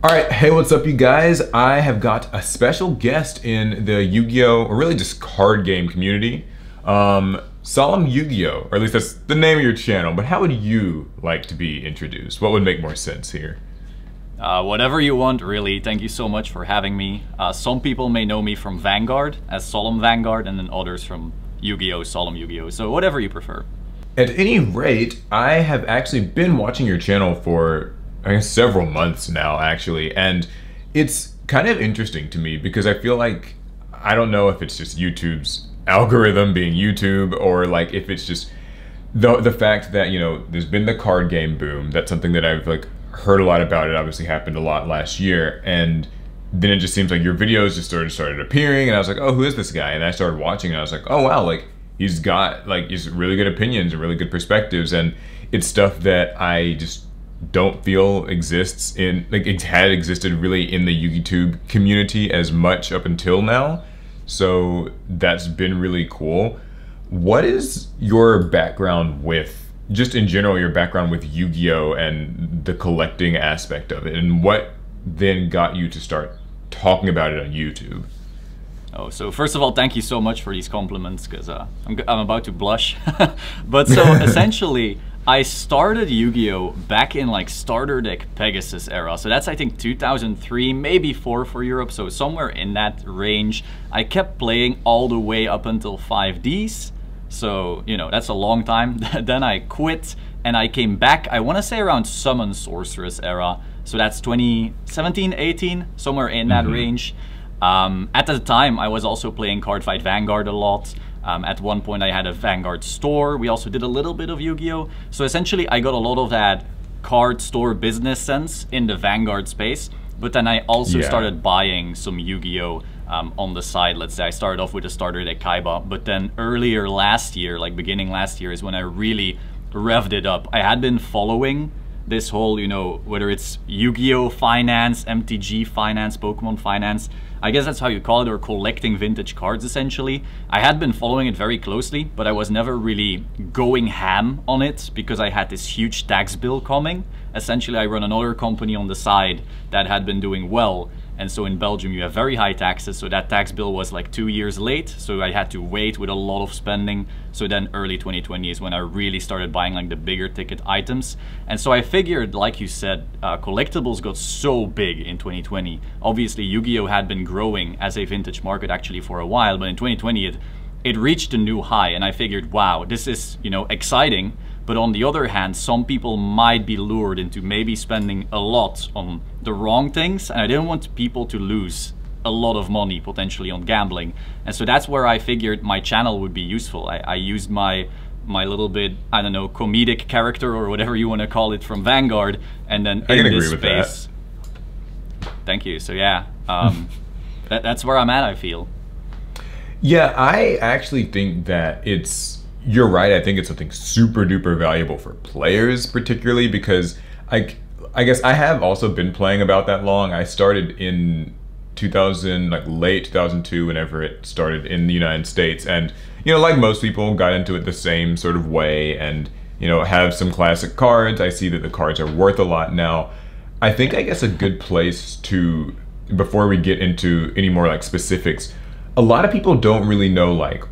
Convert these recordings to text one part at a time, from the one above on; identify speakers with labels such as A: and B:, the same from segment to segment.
A: All right, hey, what's up, you guys? I have got a special guest in the Yu-Gi-Oh, or really just card game community. Solemn YuGiOh, or at least that's the name of your channel, but how would you like to be introduced? What would make more sense here?
B: Whatever you want, really. Thank you so much for having me. Some people may know me from Vanguard, as Solemn Vanguard, and then others from YuGiOh, Solemn YuGiOh, so whatever you prefer.
A: At any rate, I have actually been watching your channel for, I guess, several months now, actually, and it's kind of interesting to me because I feel like, I don't know if it's just YouTube's algorithm being YouTube, or like if it's just the fact that, you know, there's been the card game boom. That's something that I've like heard a lot about. It obviously happened a lot last year, and then it just seems like your videos just started appearing, and I was like, oh, who is this guy? And I started watching, and I was like, oh wow, like he's got like he's really good opinions and really good perspectives, and it's stuff that I just don't feel exists in, like it had existed really in the YouTube community as much up until now. So that's been really cool. What is your background with, just in general, your background with Yu-Gi-Oh and the collecting aspect of it, and what then got you to start talking about it on YouTube?
B: Oh, so first of all, thank you so much for these compliments, because I'm about to blush. But so essentially, I started Yu-Gi-Oh back in like Starter Deck Pegasus era. So that's, I think, 2003, maybe 4 for Europe. So somewhere in that range. I kept playing all the way up until 5Ds. So, you know, that's a long time. Then I quit and I came back, I want to say around Summon Sorceress era. So that's 2017, 18, somewhere in that range. At the time, I was also playing Cardfight Vanguard a lot. At one point I had a Vanguard store. We also did a little bit of Yu-Gi-Oh! So essentially I got a lot of that card store business sense in the Vanguard space, but then I also started buying some Yu-Gi-Oh! On the side. Let's say I started off with a starter deck Kaiba, but then earlier last year, like beginning last year, is when I really revved it up. I had been following this whole, you know, whether it's Yu-Gi-Oh! Finance, MTG Finance, Pokemon Finance, I guess that's how you call it, or collecting vintage cards essentially. I had been following it very closely, but I was never really going ham on it because I had this huge tax bill coming. Essentially, I run another company on the side that had been doing well. And so in Belgium, you have very high taxes. So that tax bill was like 2 years late. So I had to wait with a lot of spending. So then early 2020 is when I really started buying like the bigger ticket items. And so I figured, like you said, collectibles got so big in 2020. Obviously, Yu-Gi-Oh! Had been growing as a vintage market actually for a while. But in 2020, it reached a new high. And I figured, wow, this is, you know, exciting. But on the other hand, some people might be lured into maybe spending a lot on the wrong things, and I didn't want people to lose a lot of money potentially on gambling. And so that's where I figured my channel would be useful. I used my little bit, I don't know, comedic character or whatever you want to call it from Vanguard, and then in this space. Thank you. So yeah, that's where I'm at, I feel.
A: Yeah, I actually think that you're right. I think it's something super duper valuable for players, particularly because I guess I have also been playing about that long. I started in 2000, like late 2002, whenever it started in the United States, and you know, like most people, got into it the same sort of way, and you know, have some classic cards. I see that the cards are worth a lot now. I think, I guess, a good place to, before we get into any more like specifics, a lot of people don't really know like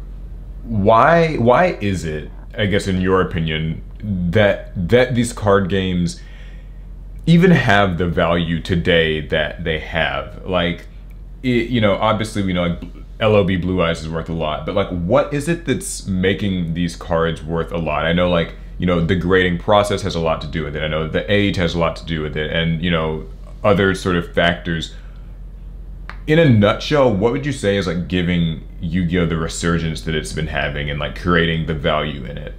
A: why is it, I guess, in your opinion, that these card games even have the value today that they have? Like, you know, obviously we know like LOB Blue Eyes is worth a lot, but like, what is it that's making these cards worth a lot? I know, like, you know, the grading process has a lot to do with it. I know the age has a lot to do with it, and you know, other sort of factors. In a nutshell, what would you say is like giving Yu-Gi-Oh! The resurgence that it's been having and like creating the value in it?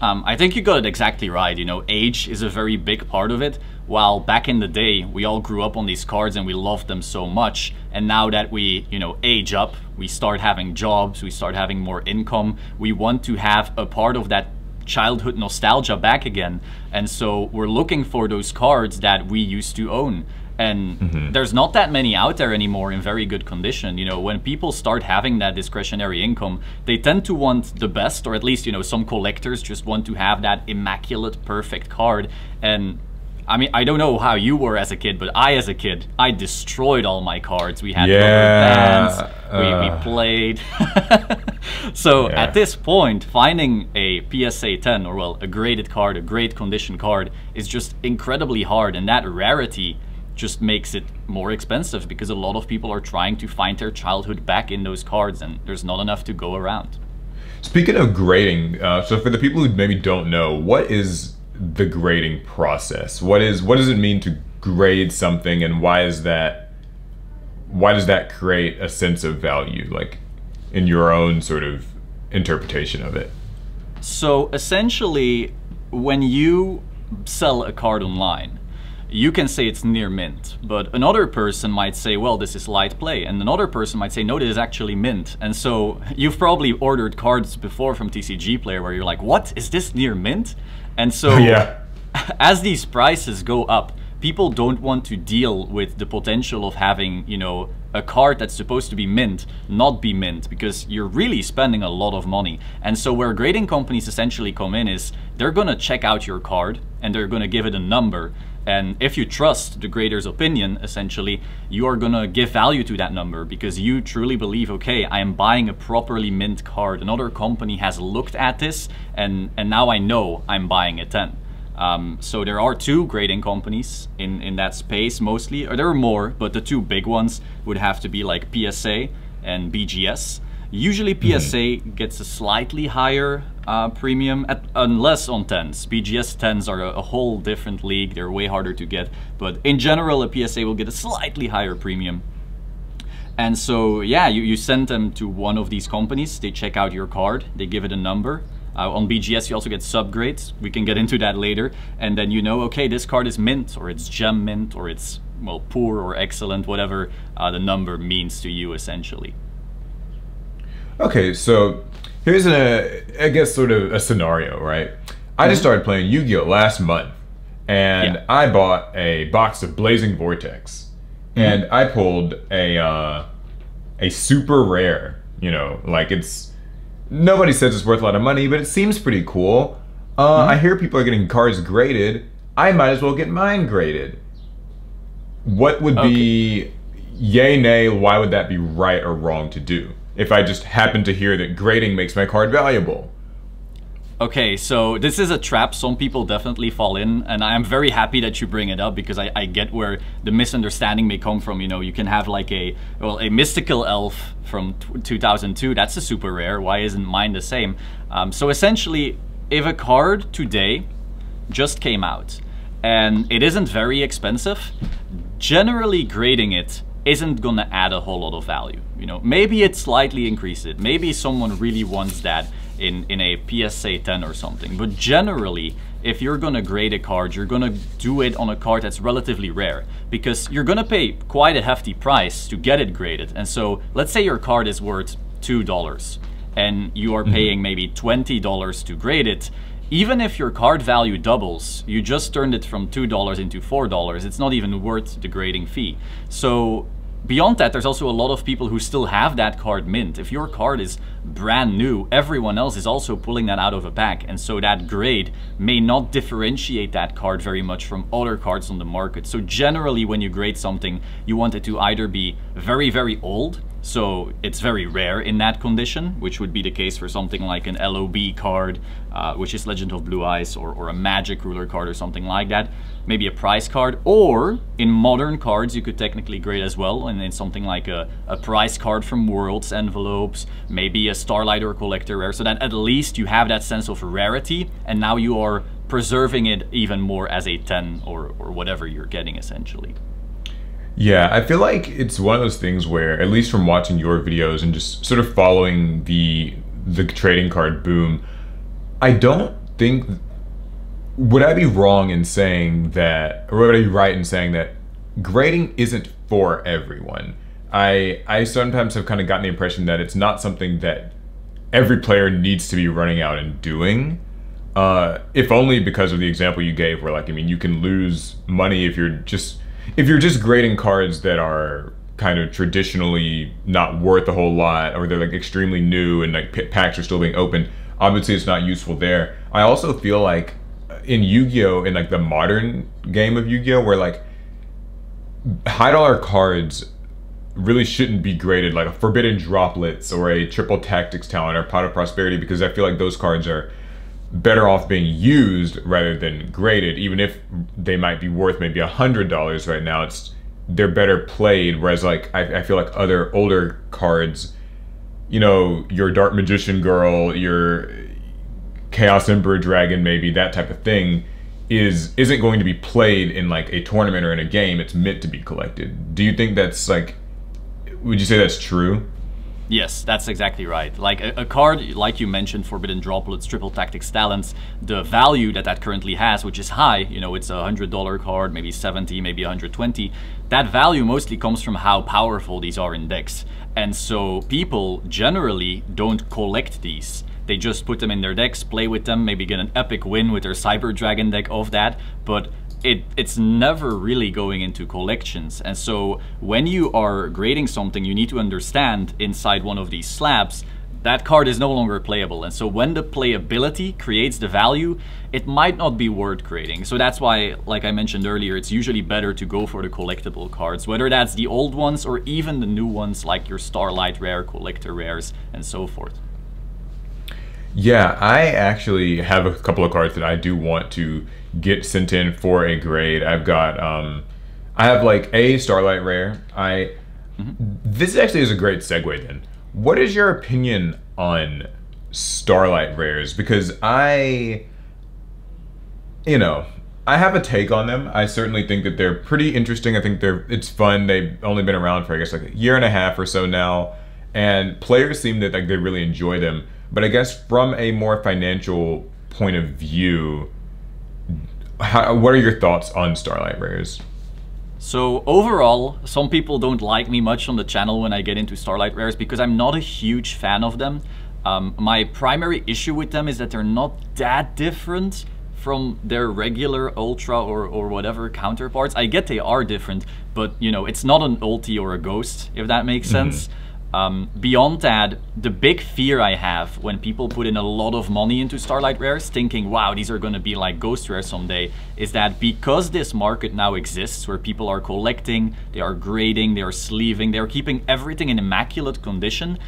B: I think you got it exactly right. You know, age is a very big part of it. While back in the day, we all grew up on these cards and we loved them so much. And now that we, you know, age up, we start having jobs, we start having more income. We want to have a part of that childhood nostalgia back again. And so we're looking for those cards that we used to own. And there's not that many out there anymore in very good condition. You know, when people start having that discretionary income, they tend to want the best, or at least, you know, some collectors just want to have that immaculate, perfect card. And I mean, I don't know how you were as a kid, but as a kid, I destroyed all my cards. We had rubber bands, we played. So at this point, finding a PSA 10, or well, a graded card, a great condition card, is just incredibly hard, and that rarity just makes it more expensive because a lot of people are trying to find their childhood back in those cards, and there's not enough to go around.
A: Speaking of grading, so for the people who maybe don't know, what is the grading process? What does it mean to grade something, and why does that create a sense of value, like in your own sort of interpretation of it?
B: So essentially, when you sell a card online, you can say it's near mint, but another person might say, well, this is light play, and another person might say, no, this is actually mint. And so you've probably ordered cards before from TCG Player where you're like, what, is this near mint? And so as these prices go up, people don't want to deal with the potential of having, you know, a card that's supposed to be mint not be mint, because you're really spending a lot of money. And so where grading companies essentially come in is they're gonna check out your card and they're gonna give it a number. And if you trust the grader's opinion, essentially, you are gonna give value to that number because you truly believe, okay, I am buying a properly mint card. Another company has looked at this and now I know I'm buying a 10. So there are two grading companies in that space mostly, or there are more, but the two big ones would have to be like PSA and BGS. Usually PSA gets a slightly higher premium, unless on 10s. BGS 10s are a whole different league, they're way harder to get, but in general a PSA will get a slightly higher premium. And so yeah, you send them to one of these companies, they check out your card, they give it a number. On BGS you also get subgrades, we can get into that later, and then you know, okay, this card is mint, or it's gem mint, or it's, well, poor or excellent, whatever the number means to you essentially.
A: Okay, so here's I guess sort of a scenario, right? I just started playing Yu-Gi-Oh last month, and I bought a box of Blazing Vortex, and I pulled a super rare, you know, like nobody says it's worth a lot of money, but it seems pretty cool. I hear people are getting cards graded. I might as well get mine graded. What would be yay, nay, why would that be right or wrong to do if I just happen to hear that grading makes my card valuable?
B: Okay, so this is a trap some people definitely fall in, and I am very happy that you bring it up because I get where the misunderstanding may come from. You know, you can have like a mystical elf from 2002, that's a super rare, why isn't mine the same? So essentially, if a card today just came out and it isn't very expensive, generally grading it isn't gonna add a whole lot of value. You know, maybe it slightly increases it, maybe someone really wants that in a PSA 10 or something, but generally if you're gonna grade a card, you're gonna do it on a card that's relatively rare, because you're gonna pay quite a hefty price to get it graded. And so let's say your card is worth $2 and you are paying maybe $20 to grade it. Even if your card value doubles, you just turned it from $2 into $4, it's not even worth the grading fee. So beyond that, there's also a lot of people who still have that card mint. If your card is brand new, everyone else is also pulling that out of a pack, and so that grade may not differentiate that card very much from other cards on the market. So generally when you grade something, you want it to either be very, very old, so it's very rare in that condition, which would be the case for something like an LOB card, which is Legend of Blue Eyes, or a Magic Ruler card or something like that. Maybe a prize card, or in modern cards you could technically grade as well, and in something like a prize card from Worlds envelopes, maybe a Starlight or Collector Rare, so that at least you have that sense of rarity, and now you are preserving it even more as a 10 or whatever you're getting essentially.
A: Yeah, I feel like it's one of those things where, at least from watching your videos and just sort of following the trading card boom, I don't think, would I be wrong in saying that, or would I be right in saying that grading isn't for everyone? I sometimes have kind of gotten the impression that it's not something that every player needs to be running out and doing. If only because of the example you gave where, like, I mean, you can lose money if you're just grading cards that are kind of traditionally not worth a whole lot, or they're like extremely new and like packs are still being opened. Obviously it's not useful there. I also feel like in Yu-Gi-Oh, in like the modern game of Yu-Gi-Oh, where like high dollar cards really shouldn't be graded like a Forbidden Droplets or a Triple Tactics Talent or Pot of Prosperity, because I feel like those cards are better off being used rather than graded. Even if they might be worth maybe $100 right now, they're better played. Whereas like I feel like other older cards, you know, your Dark Magician Girl, your Chaos Emperor Dragon, maybe that type of thing, isn't going to be played in like a tournament or in a game. It's meant to be collected. Do you think that's like, would you say that's true?
B: Yes, that's exactly right. Like a card, like you mentioned, Forbidden Droplets, Triple Tactics Talents, the value that currently has, which is high, you know, it's a $100 card, maybe 70, maybe 120. That value mostly comes from how powerful these are in decks. And so people generally don't collect these. They just put them in their decks, play with them, maybe get an epic win with their Cyber Dragon deck of that, but it's never really going into collections. And so when you are grading something, you need to understand inside one of these slabs, that card is no longer playable. And so when the playability creates the value, it might not be worth grading. So that's why, like I mentioned earlier, it's usually better to go for the collectible cards, whether that's the old ones or even the new ones like your Starlight Rare, Collector Rares, and so forth.
A: Yeah, I actually have a couple of cards that I do want to get sent in for a grade. I've got I have like a Starlight Rare. This actually is a great segue then. What is your opinion on Starlight Rares? Because I have a take on them. I certainly think that they're pretty interesting. I think it's fun. They've only been around for I guess like a year and a half or so now, and players seem that like they really enjoy them. But I guess from a more financial point of view, what are your thoughts on Starlight Rares?
B: So overall, some people don't like me much on the channel when I get into Starlight Rares because I'm not a huge fan of them. My primary issue with them is that they're not that different from their regular Ultra or whatever counterparts. I get they are different, but you know, it's not an ulti or a ghost, if that makes sense. Beyond that, the big fear I have when people put in a lot of money into Starlight Rares thinking, wow, these are going to be like Ghost Rares someday, is that because this market now exists where people are collecting, they are grading, they are sleeving, they are keeping everything in immaculate condition,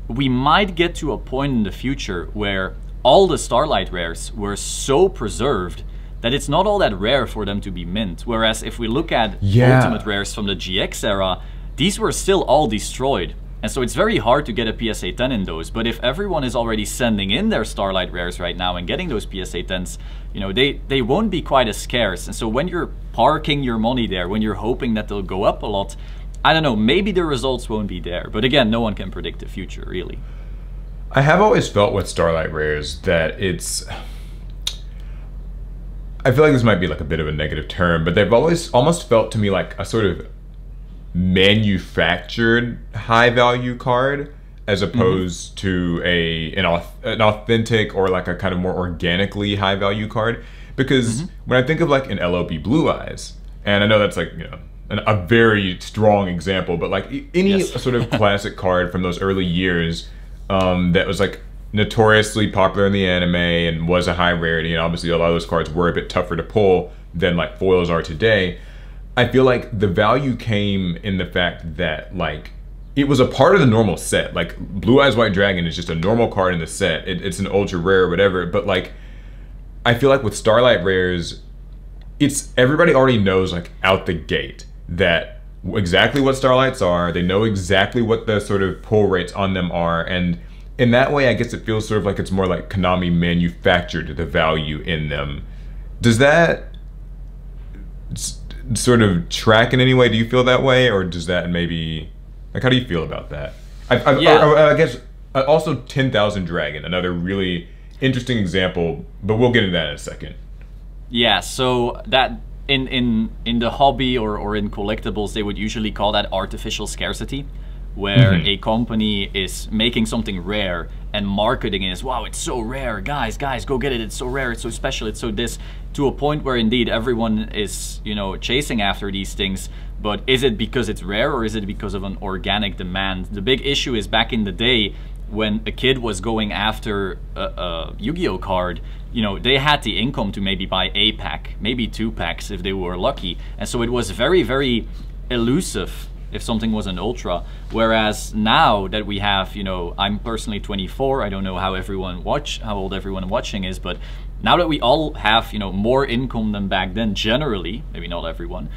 B: we might get to a point in the future where all the Starlight Rares were so preserved that it's not all that rare for them to be mint. Whereas if we look at Ultimate Rares from the GX era, these were still all destroyed. And so it's very hard to get a PSA 10 in those. But if everyone is already sending in their Starlight Rares right now and getting those PSA 10s, you know, they won't be quite as scarce. And so when you're parking your money there, when you're hoping that they'll go up a lot, I don't know, maybe the results won't be there. But again, no one can predict the future, really.
A: I have always felt with Starlight Rares that I feel like this might be like a bit of a negative term, but they've always almost felt to me like a sort of manufactured high value card as opposed to an authentic or like a kind of more organically high value card. Because when I think of like an LOB Blue Eyes, and I know that's like, you know, a very strong example, but like any sort of classic card from those early years that was like notoriously popular in the anime and was a high rarity, and obviously a lot of those cards were a bit tougher to pull than like foils are today. I feel like the value came in the fact that like it was a part of the normal set. Like Blue Eyes White Dragon is just a normal card in the set. It's an ultra rare or whatever, but like I feel like with Starlight Rares, it's everybody already knows like out the gate that exactly what Starlights are. They know exactly what the sort of pull rates on them are, and in that way I guess it feels sort of like it's more like Konami manufactured the value in them. Does that sort of track in any way? Do you feel that way, or does that maybe, like, how do you feel about that? I guess also 10,000 Dragon, another really interesting example, but we'll get into that in a second.
B: Yeah, so that in the hobby or in collectibles, they would usually call that artificial scarcity, where a company is making something rare and marketing it as, wow, it's so rare, guys, go get it, it's so rare, it's so special, it's so this, to a point where indeed everyone is, you know, chasing after these things. But is it because it's rare, or is it because of an organic demand? The big issue is back in the day, when a kid was going after a Yu-Gi-Oh card, you know, they had the income to maybe buy a pack, maybe 2 packs if they were lucky. And so it was very, very elusive if something was an ultra. Whereas now that we have, you know, I'm personally 24, I don't know how old everyone watching is, but now that we all have, you know, more income than back then, generally, maybe not everyone,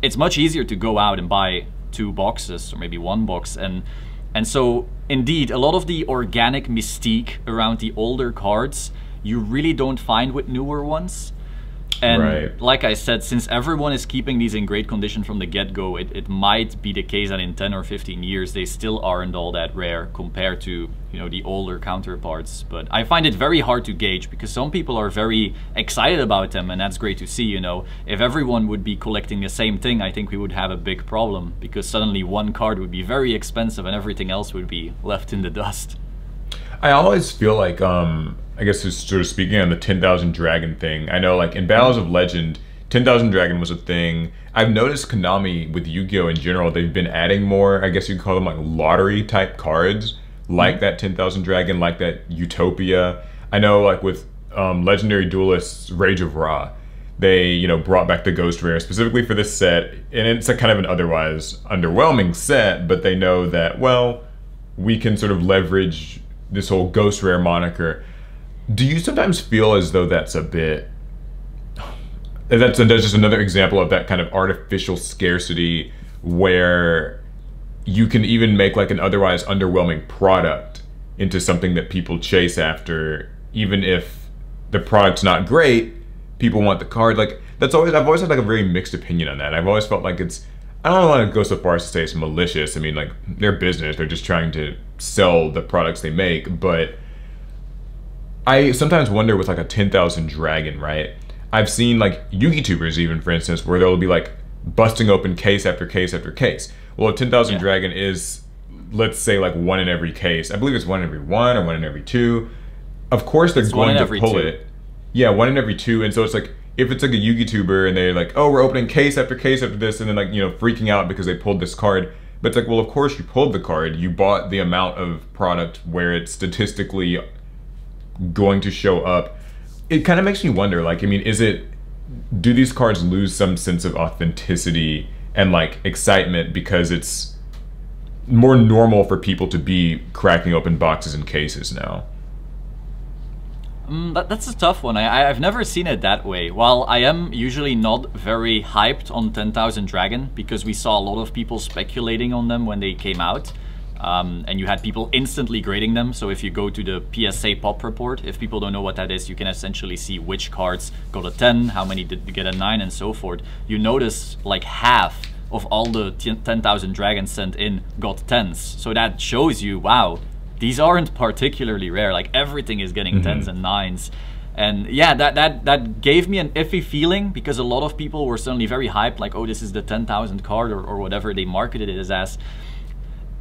B: it's much easier to go out and buy 2 boxes or maybe 1 box. And so indeed, a lot of the organic mystique around the older cards, you really don't find with newer ones. And like I said, since everyone is keeping these in great condition from the get-go, it might be the case that in 10 or 15 years they still aren't all that rare compared to, you know, the older counterparts. But I find it very hard to gauge because some people are very excited about them, and that's great to see. You know, if everyone would be collecting the same thing, I think we would have a big problem because suddenly one card would be very expensive and everything else would be left in the dust.
A: I always feel like, I guess just sort of speaking on the 10,000 Dragon thing, I know like in Battles of Legend, 10,000 Dragon was a thing. I've noticed Konami with Yu-Gi-Oh! In general, they've been adding more, I guess you could call them like lottery type cards, like that 10,000 Dragon, like that Utopia. I know like with Legendary Duelists Rage of Ra, they, you know, brought back the Ghost Rare specifically for this set, and it's a kind of an otherwise underwhelming set, but they know that, well, we can sort of leverage this whole Ghost Rare moniker. Do you sometimes feel as though that's a bit, that's just another example of that kind of artificial scarcity where you can even make like an otherwise underwhelming product into something that people chase after, even if the product's not great, people want the card? Like I've always had like a very mixed opinion on that. I've always felt like I don't want to go so far as to say it's malicious. I mean, like, their business, they're just trying to sell the products they make, but I sometimes wonder with like a 10,000 Dragon, right? I've seen like YouTubers even, for instance, where they'll be like busting open case after case after case. Well, a 10,000 Dragon is, let's say, like 1 in every case. I believe it's 1 in every 1 or 1 in every 2. Of course they're going to pull it. Yeah, 1 in every 2, and so it's like, if it's like a YouTuber and they're like, oh, we're opening case after case after this, and then like, you know, freaking out because they pulled this card. But it's like, well, of course you pulled the card. You bought the amount of product where it's statistically going to show up. It kind of makes me wonder, like, I mean, do these cards lose some sense of authenticity and like excitement because it's more normal for people to be cracking open boxes and cases now?
B: That's a tough one. I've never seen it that way. While I am usually not very hyped on 10,000 Dragon because we saw a lot of people speculating on them when they came out, and you had people instantly grading them. So if you go to the PSA pop report, if people don't know what that is, you can essentially see which cards got a 10, how many did get a 9, and so forth. You notice like half of all the 10,000 Dragons sent in got 10s. So that shows you, wow, these aren't particularly rare. Like everything is getting 10s and 9s. And yeah, that gave me an iffy feeling because a lot of people were suddenly very hyped, like, oh, this is the 10,000 card or whatever they marketed it as.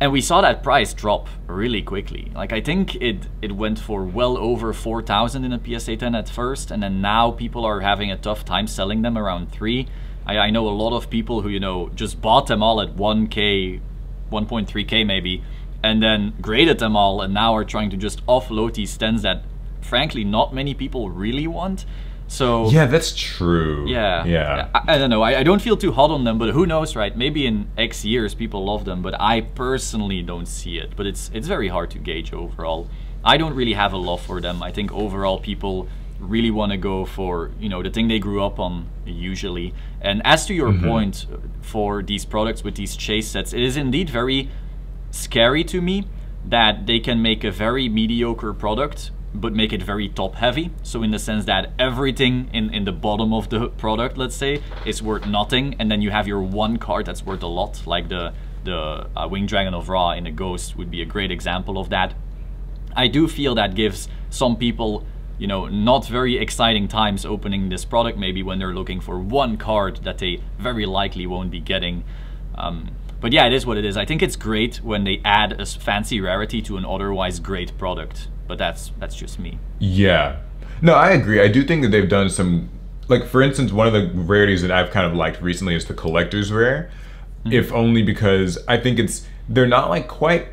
B: And we saw that price drop really quickly. Like I think it went for well over 4,000 in a PSA 10 at first, and then now people are having a tough time selling them around 3. I know a lot of people who, you know, just bought them all at 1K, 1.3K maybe, and then graded them all and now are trying to just offload these 10s that frankly not many people really want. So
A: yeah, that's true.
B: Yeah. I don't know. I don't feel too hot on them, but who knows, right? Maybe in X years people love them, but I personally don't see it. But it's very hard to gauge overall. I don't really have a love for them. I think overall people really want to go for, you know, the thing they grew up on usually. And as to your point for these products with these chase sets, it is indeed very scary to me that they can make a very mediocre product but make it very top heavy. So in the sense that everything in the bottom of the product, let's say, is worth nothing, and then you have your one card that's worth a lot, like the Winged Dragon of Ra in a Ghost would be a great example of that. I do feel that gives some people, you know, not very exciting times opening this product, maybe when they're looking for one card that they very likely won't be getting. But yeah, it is what it is. I think it's great when they add a fancy rarity to an otherwise great product, but that's just me.
A: Yeah. No, I agree. I do think that they've done some, like, for instance, one of the rarities that I've kind of liked recently is the Collector's Rare, if only because I think they're not like quite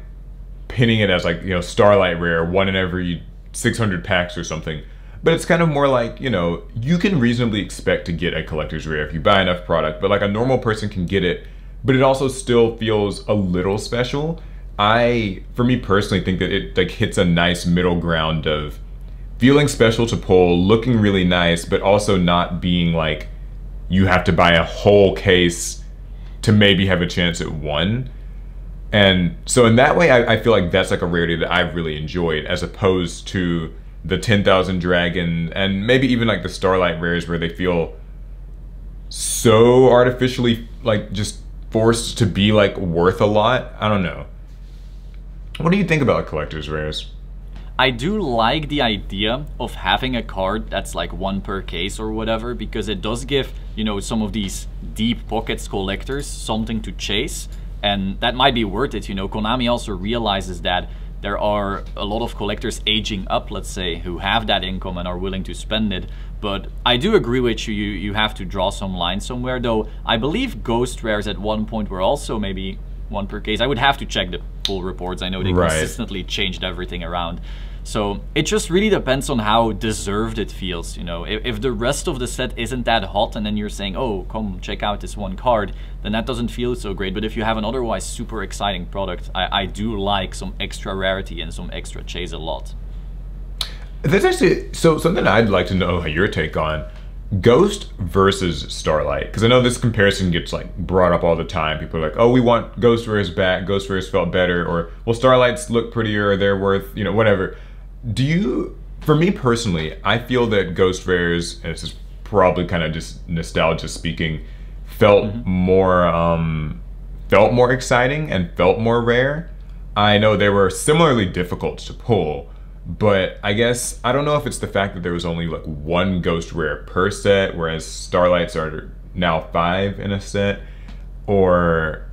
A: hinting it as like, you know, Starlight Rare, one in every 600 packs or something. But it's kind of more like, you know, you can reasonably expect to get a collector's rare if you buy enough product, but like a normal person can get it, but it also still feels a little special. For me personally, think that it like hits a nice middle ground of feeling special to pull, looking really nice, but also not being like you have to buy a whole case to maybe have a chance at one. And so in that way, I feel like that's like a rarity that I've really enjoyed, as opposed to the 10,000 Dragon and maybe even like the Starlight Rares, where they feel so artificially like just forced to be like worth a lot. I don't know. What do you think about collector's rares?
B: I do like the idea of having a card that's like one per case or whatever, because it does give, you know, some of these deep pockets collectors something to chase, and that might be worth it. You know, Konami also realizes that there are a lot of collectors aging up, let's say, who have that income and are willing to spend it. But I do agree with you, you have to draw some line somewhere, though I believe Ghost Rares at one point were also maybe one per case. I would have to check the full reports. I know they consistently changed everything around. So it just really depends on how deserved it feels, you know. If the rest of the set isn't that hot and then you're saying, oh, come check out this one card, then that doesn't feel so great. But if you have an otherwise super exciting product, I do like some extra rarity and some extra chase a lot.
A: That's actually, so something I'd like to know your take on. Ghost versus Starlight, because I know this comparison gets like brought up all the time. People are like, oh, we want Ghost Rares back, Ghost Rares felt better, or well, Starlights look prettier, or they're worth, you know, whatever. Do you, for me personally, I feel that Ghost Rares, and this is probably kind of just nostalgia speaking, felt more exciting and felt more rare. I know they were similarly difficult to pull, but I guess, I don't know if it's the fact that there was only like one Ghost Rare per set, whereas Starlights are now 5 in a set, or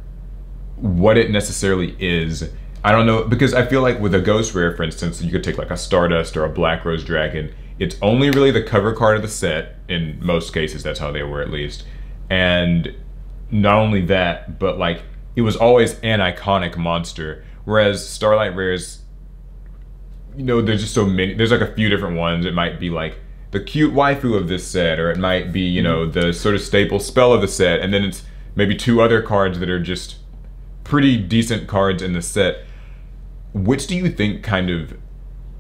A: what it necessarily is. I don't know, because I feel like with a Ghost Rare, for instance, you could take like a Stardust or a Black Rose Dragon. It's only really the cover card of the set, in most cases, that's how they were at least. And not only that, but like, it was always an iconic monster, whereas Starlight Rares, you know, there's just so many, there's like a few different ones. It might be like the cute waifu of this set, or it might be, you know, the sort of staple spell of the set, and then it's maybe 2 other cards that are just pretty decent cards in the set. Which do you think kind of,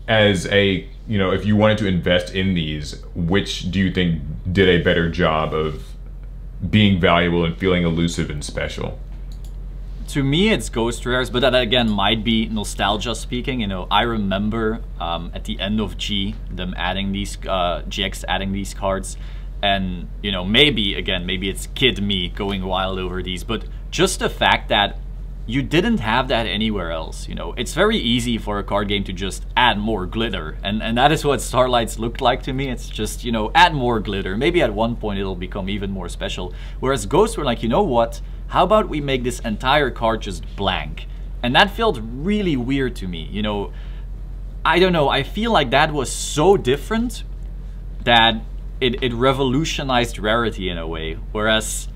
A: as a, you know, if you wanted to invest in these, which do you think did a better job of being valuable and feeling elusive and special?
B: To me, it's Ghost Rares, but that again might be nostalgia speaking. You know, I remember at the end of G, them adding these, GX adding these cards, and you know, maybe it's kid me going wild over these, but just the fact that you didn't have that anywhere else. You know, it's very easy for a card game to just add more glitter, and that is what Starlights looked like to me. It's just, you know, add more glitter. Maybe at one point it'll become even more special. Whereas Ghosts were like, you know what? How about we make this entire card just blank? And that felt really weird to me. You know, I don't know. I feel like that was so different that it revolutionized rarity in a way. Whereas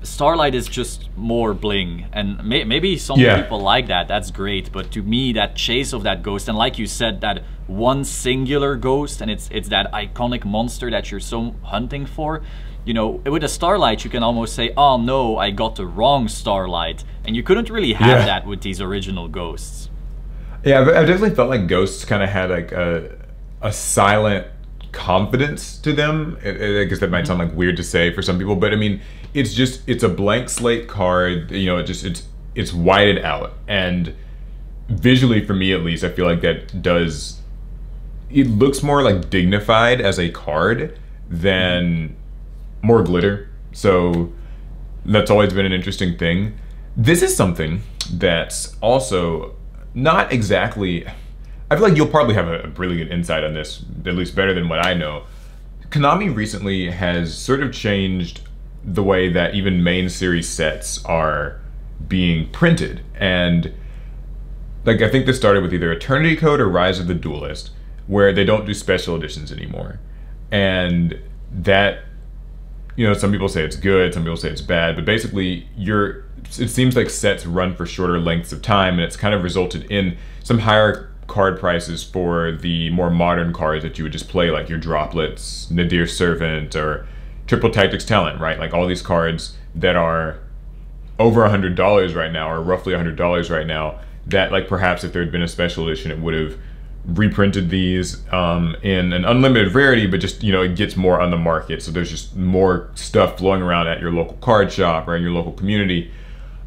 B: Starlight is just more bling, and maybe some people like that, that's great, but to me that chase of that ghost, and like you said, that one singular ghost, and it's that iconic monster that you're so hunting for, you know, with a Starlight you can almost say, oh no, I got the wrong Starlight, and you couldn't really have that with these original ghosts.
A: Yeah, but I definitely felt like Ghosts kind of had like a silent confidence to them. I guess that might sound like weird to say for some people, but I mean, it's a blank slate card, you know, it's whited out, and visually for me at least, I feel like it looks more like dignified as a card than more glitter. So that's always been an interesting thing. This is something that's also not exactly, I feel like you'll probably have a really good insight on this, at least better than what I know. Konami recently has sort of changed the way that even main series sets are being printed. And like, I think this started with either Eternity Code or Rise of the Duelist, where they don't do special editions anymore. And that you know, some people say it's good, some people say it's bad, but basically it seems like sets run for shorter lengths of time, and it's kind of resulted in some higher card prices for the more modern cards that you would just play, like your Droplets, Nadir Servant, or Triple Tactics Talent, right? Like all these cards that are over $100 right now, or roughly $100 right now, that like perhaps if there had been a special edition, it would have reprinted these in an unlimited rarity, but just, you know, it gets more on the market. So there's just more stuff flowing around at your local card shop or in your local community.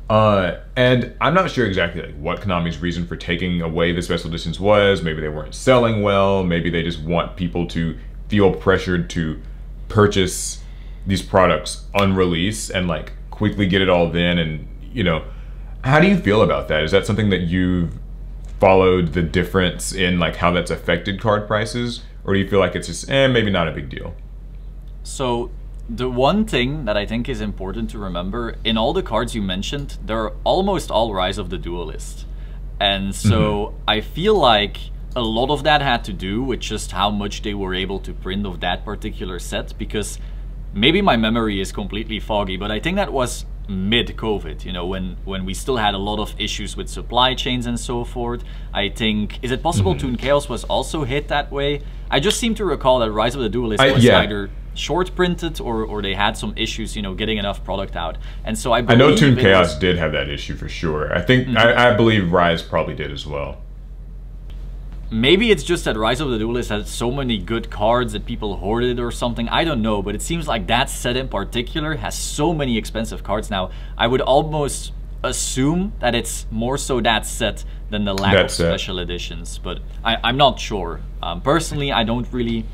A: And I'm not sure exactly like what Konami's reason for taking away the special editions was. Maybe they weren't selling well. Maybe they just want people to feel pressured to purchase these products on release and like quickly get it all then. And, you know, how do you feel about that? Is that something that you've followed the difference in like how that's affected card prices? Or do you feel like it's just, maybe not a big deal?
B: So the one thing that I think is important to remember, in all the cards you mentioned, they're almost all Rise of the Duelist. And so I feel like a lot of that had to do with just how much they were able to print of that particular set, because maybe my memory is completely foggy, but I think that was mid-COVID, you know, when we still had a lot of issues with supply chains and so forth. I think, is it possible Toon Chaos was also hit that way? I just seem to recall that Rise of the Duelist was either short printed or they had some issues, you know, getting enough product out. And so I
A: know Toon Chaos did have that issue for sure. I think, I believe Rise probably did as well.
B: Maybe it's just that Rise of the Duelist had so many good cards that people hoarded or something. I don't know, but it seems like that set in particular has so many expensive cards now. I would almost assume that it's more so that set than the lack of special editions, but I'm not sure. Personally, I don't really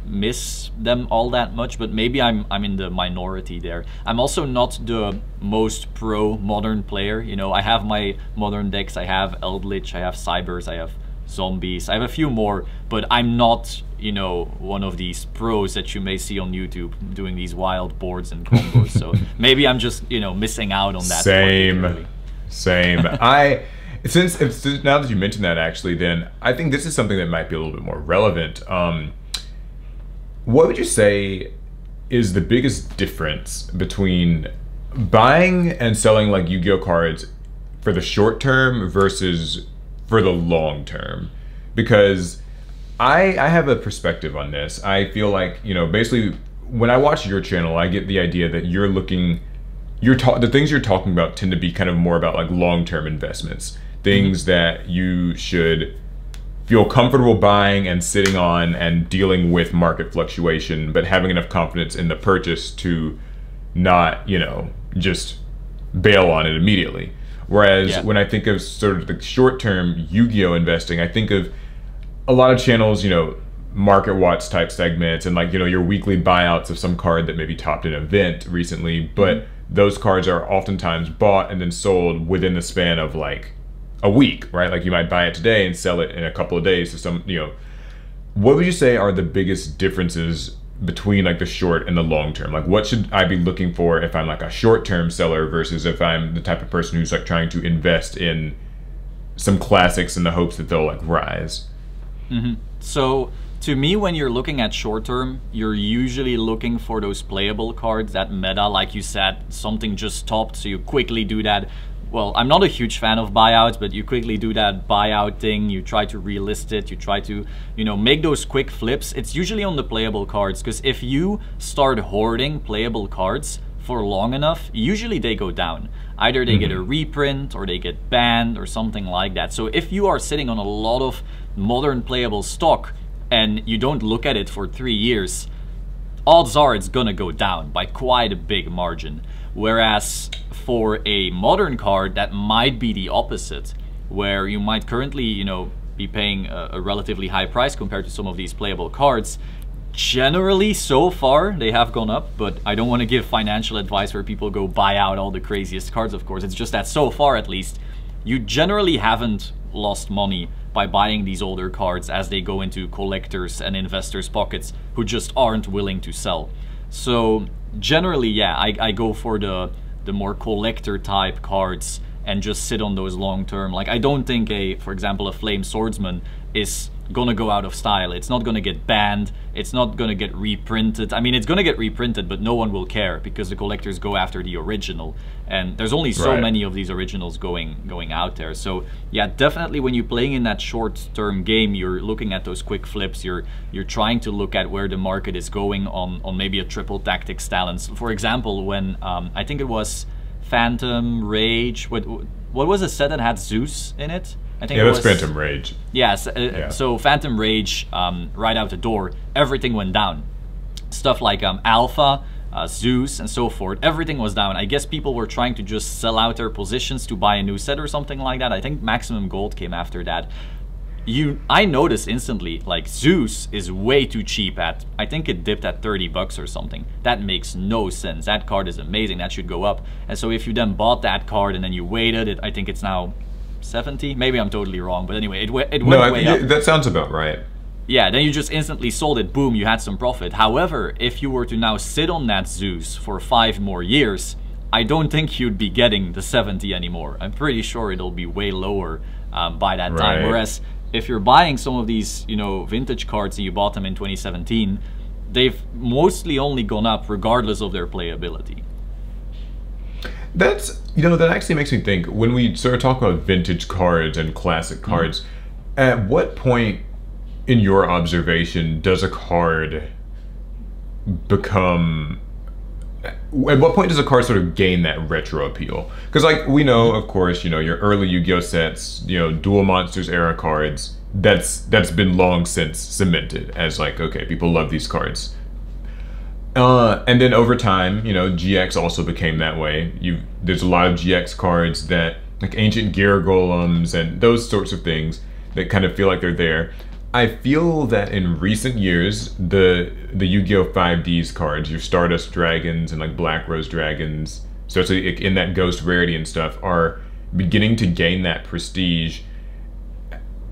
B: miss them all that much, but maybe I'm in the minority there. I'm also not the most pro modern player. You know, I have my modern decks, I have Eldritch, I have Cybers, I have Zombies, I have a few more, but I'm not, you know, one of these pros that you may see on YouTube doing these wild boards and combos. So maybe I'm just, you know, missing out on that. Same.
A: Since now that you mentioned that, actually, then I think this is something that might be a little bit more relevant. What would you say is the biggest difference between buying and selling like Yu-Gi-Oh cards for the short term versus for the long term? Because I have a perspective on this. I feel like, you know, basically when I watch your channel, I get the idea that you're looking, the things you're talking about tend to be kind of more about like long-term investments, things that you should feel comfortable buying and sitting on and dealing with market fluctuation, but having enough confidence in the purchase to not, you know, just bail on it immediately. Whereas when I think of sort of the short-term Yu-Gi-Oh investing, I think of a lot of channels, you know, market watch type segments and like, you know, your weekly buyouts of some card that maybe topped an event recently, but those cards are oftentimes bought and then sold within the span of like a week, right? Like you might buy it today and sell it in a couple of days to some, you know. What would you say are the biggest differences between like the short and the long term? Like what should I be looking for if I'm like a short term seller versus if I'm the type of person who's like trying to invest in some classics in the hopes that they'll like rise?
B: So to me, when you're looking at short term, you're usually looking for those playable cards, that meta, like you said, something just topped, so you quickly do that. Well, I'm not a huge fan of buyouts, but you quickly do that buyout thing, you try to relist it, you try to, you know, make those quick flips. It's usually on the playable cards, because if you start hoarding playable cards for long enough, usually they go down. Either they get a reprint or they get banned or something like that. So if you are sitting on a lot of modern playable stock and you don't look at it for 3 years, odds are it's gonna go down by quite a big margin. Whereas for a modern card, that might be the opposite, where you might currently, you know, be paying a relatively high price compared to some of these playable cards. Generally, so far, they have gone up, but I don't want to give financial advice where people go buy out all the craziest cards, of course. It's just that so far, at least, you generally haven't lost money by buying these older cards as they go into collectors and investors' pockets who just aren't willing to sell. So generally, yeah, I go for the more collector type cards and just sit on those long term. Like, I don't think for example, a Flame Swordsman is gonna go out of style. It's not gonna get banned. It's not gonna get reprinted. I mean, it's gonna get reprinted, but no one will care because the collectors go after the original, and there's only so many of these originals going out there. So yeah, definitely when you're playing in that short-term game, you're looking at those quick flips. You're trying to look at where the market is going on maybe a triple tactic stance. For example, when I think it was Phantom Rage. What was a set that had Zeus in it? I think
A: it was Phantom Rage.
B: Yes, so Phantom Rage, right out the door, everything went down. Stuff like Alpha, Zeus, and so forth, everything was down. I guess people were trying to just sell out their positions to buy a new set or something like that. I think Maximum Gold came after that. I noticed instantly, like, Zeus is way too cheap at, I think it dipped at 30 bucks or something. That makes no sense. That card is amazing. That should go up. And so if you then bought that card and then you waited, I think it's now 70, maybe I'm totally wrong, but anyway, it went way up.
A: That sounds about right.
B: Yeah, then you just instantly sold it, boom, you had some profit. However, if you were to now sit on that Zeus for 5 more years, I don't think you'd be getting the 70 anymore. I'm pretty sure it'll be way lower by that time. Whereas if you're buying some of these, you know, vintage cards and you bought them in 2017, they've mostly only gone up regardless of their playability.
A: That's, you know, that actually makes me think, when we sort of talk about vintage cards and classic cards, at what point in your observation does a card become, at what point does a card sort of gain that retro appeal? Because, like, we know, of course, you know, your early Yu-Gi-Oh sets, you know, Duel Monsters era cards, that's been long since cemented as, like, okay, people love these cards. And then over time, you know, GX also became that way. There's a lot of GX cards that, like Ancient Gear Golems and those sorts of things, that kind of feel like they're there. I feel that in recent years, the Yu-Gi-Oh 5Ds cards, your Stardust Dragons and like Black Rose Dragons, especially in that Ghost rarity and stuff, are beginning to gain that prestige.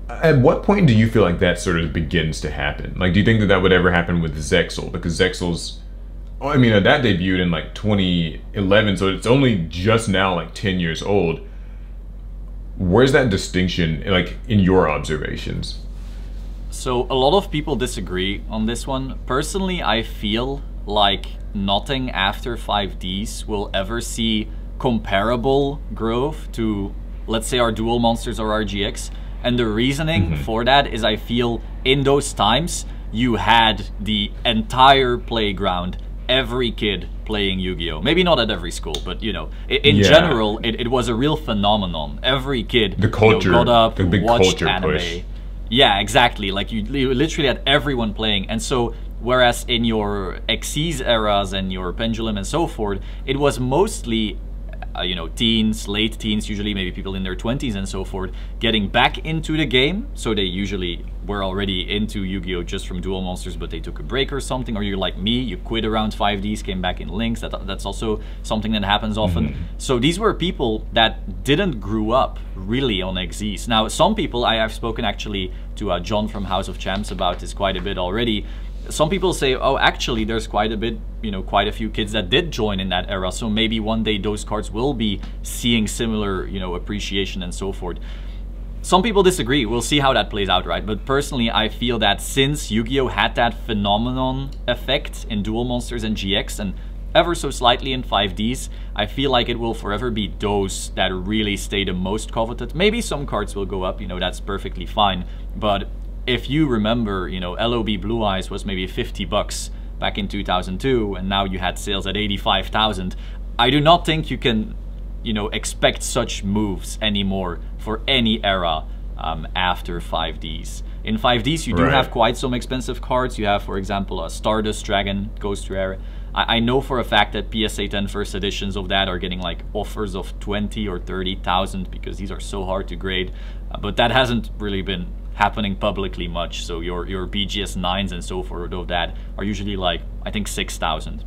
A: At what point do you feel like that sort of begins to happen? Like, do you think that that would ever happen with Zexal? Because Zexal's, I mean, that debuted in like 2011, so it's only just now like 10 years old. Where's that distinction, like, in your observations?
B: So a lot of people disagree on this one. Personally, I feel like nothing after 5Ds will ever see comparable growth to, let's say, our Duel Monsters or our GX. And the reasoning for that is, I feel in those times you had the entire playground, every kid playing Yu-Gi-Oh. Maybe not at every school, but, you know, in general, it was a real phenomenon. Every kid,
A: the culture,
B: you know, got up,
A: the big
B: watched
A: culture
B: anime.
A: push.
B: Yeah, exactly. Like, you literally had everyone playing. And so, whereas in your Xyz eras and your Pendulum and so forth, it was mostly, you know, teens, late teens, usually maybe people in their 20s and so forth, getting back into the game. So they usually were already into Yu-Gi-Oh just from Duel Monsters, but they took a break or something. Or you're like me, you quit around 5Ds, came back in Lynx. That's also something that happens often. So these were people that didn't grow up really on Xyz. Now, some people, I've spoken actually to John from House of Champs about this quite a bit already. Some people say, oh, actually, there's quite a bit, you know, quite a few kids that did join in that era. So maybe one day those cards will be seeing similar, you know, appreciation and so forth. Some people disagree. We'll see how that plays out, right? But personally, I feel that since Yu-Gi-Oh had that phenomenon effect in Duel Monsters and GX, and ever so slightly in 5Ds, I feel like it will forever be those that really stay the most coveted. Maybe some cards will go up, you know, that's perfectly fine. But if you remember, you know, LOB Blue Eyes was maybe 50 bucks back in 2002, and now you had sales at 85,000. I do not think you can, you know, expect such moves anymore for any era after 5Ds. In 5Ds, you do have quite some expensive cards. You have, for example, a Stardust Dragon, Ghost Rare. I know for a fact that PSA 10 first editions of that are getting like offers of 20 or 30,000 because these are so hard to grade. But that hasn't really been happening publicly much. So your BGS 9s and so forth of that are usually like, I think, 6,000.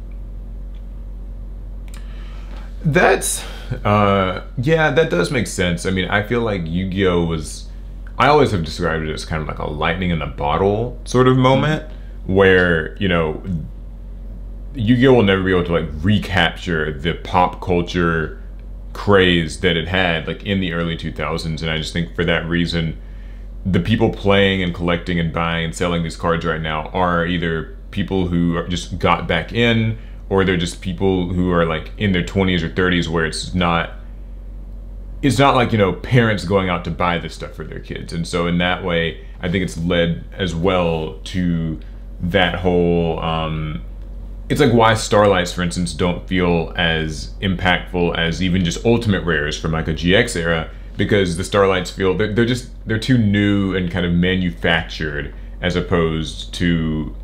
A: That's, yeah, that does make sense. I mean, I feel like Yu-Gi-Oh was, I always have described it as kind of like a lightning in the bottle sort of moment where, you know, Yu-Gi-Oh will never be able to like recapture the pop culture craze that it had like in the early 2000s, and I just think for that reason the people playing and collecting and buying and selling these cards right now are either people who are just got back in, or they're just people who are like in their 20s or 30s, where it's not like, you know, parents going out to buy this stuff for their kids. And so in that way, I think it's led as well to that whole it's like why Starlights, for instance, don't feel as impactful as even just Ultimate Rares from like a GX era, because the Starlights feel they're too new and kind of manufactured, as opposed to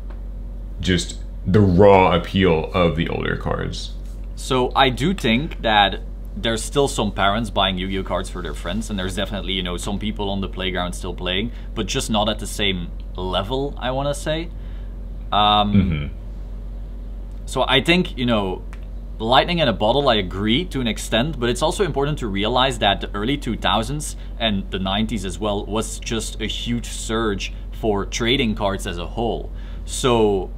A: just the raw appeal of the older cards.
B: So I do think that there's still some parents buying Yu-Gi-Oh cards for their friends, and there's definitely, you know, some people on the playground still playing, but just not at the same level, I want to say. So I think, you know, lightning in a bottle, I agree to an extent, but it's also important to realize that the early 2000s and the 90s as well was just a huge surge for trading cards as a whole. So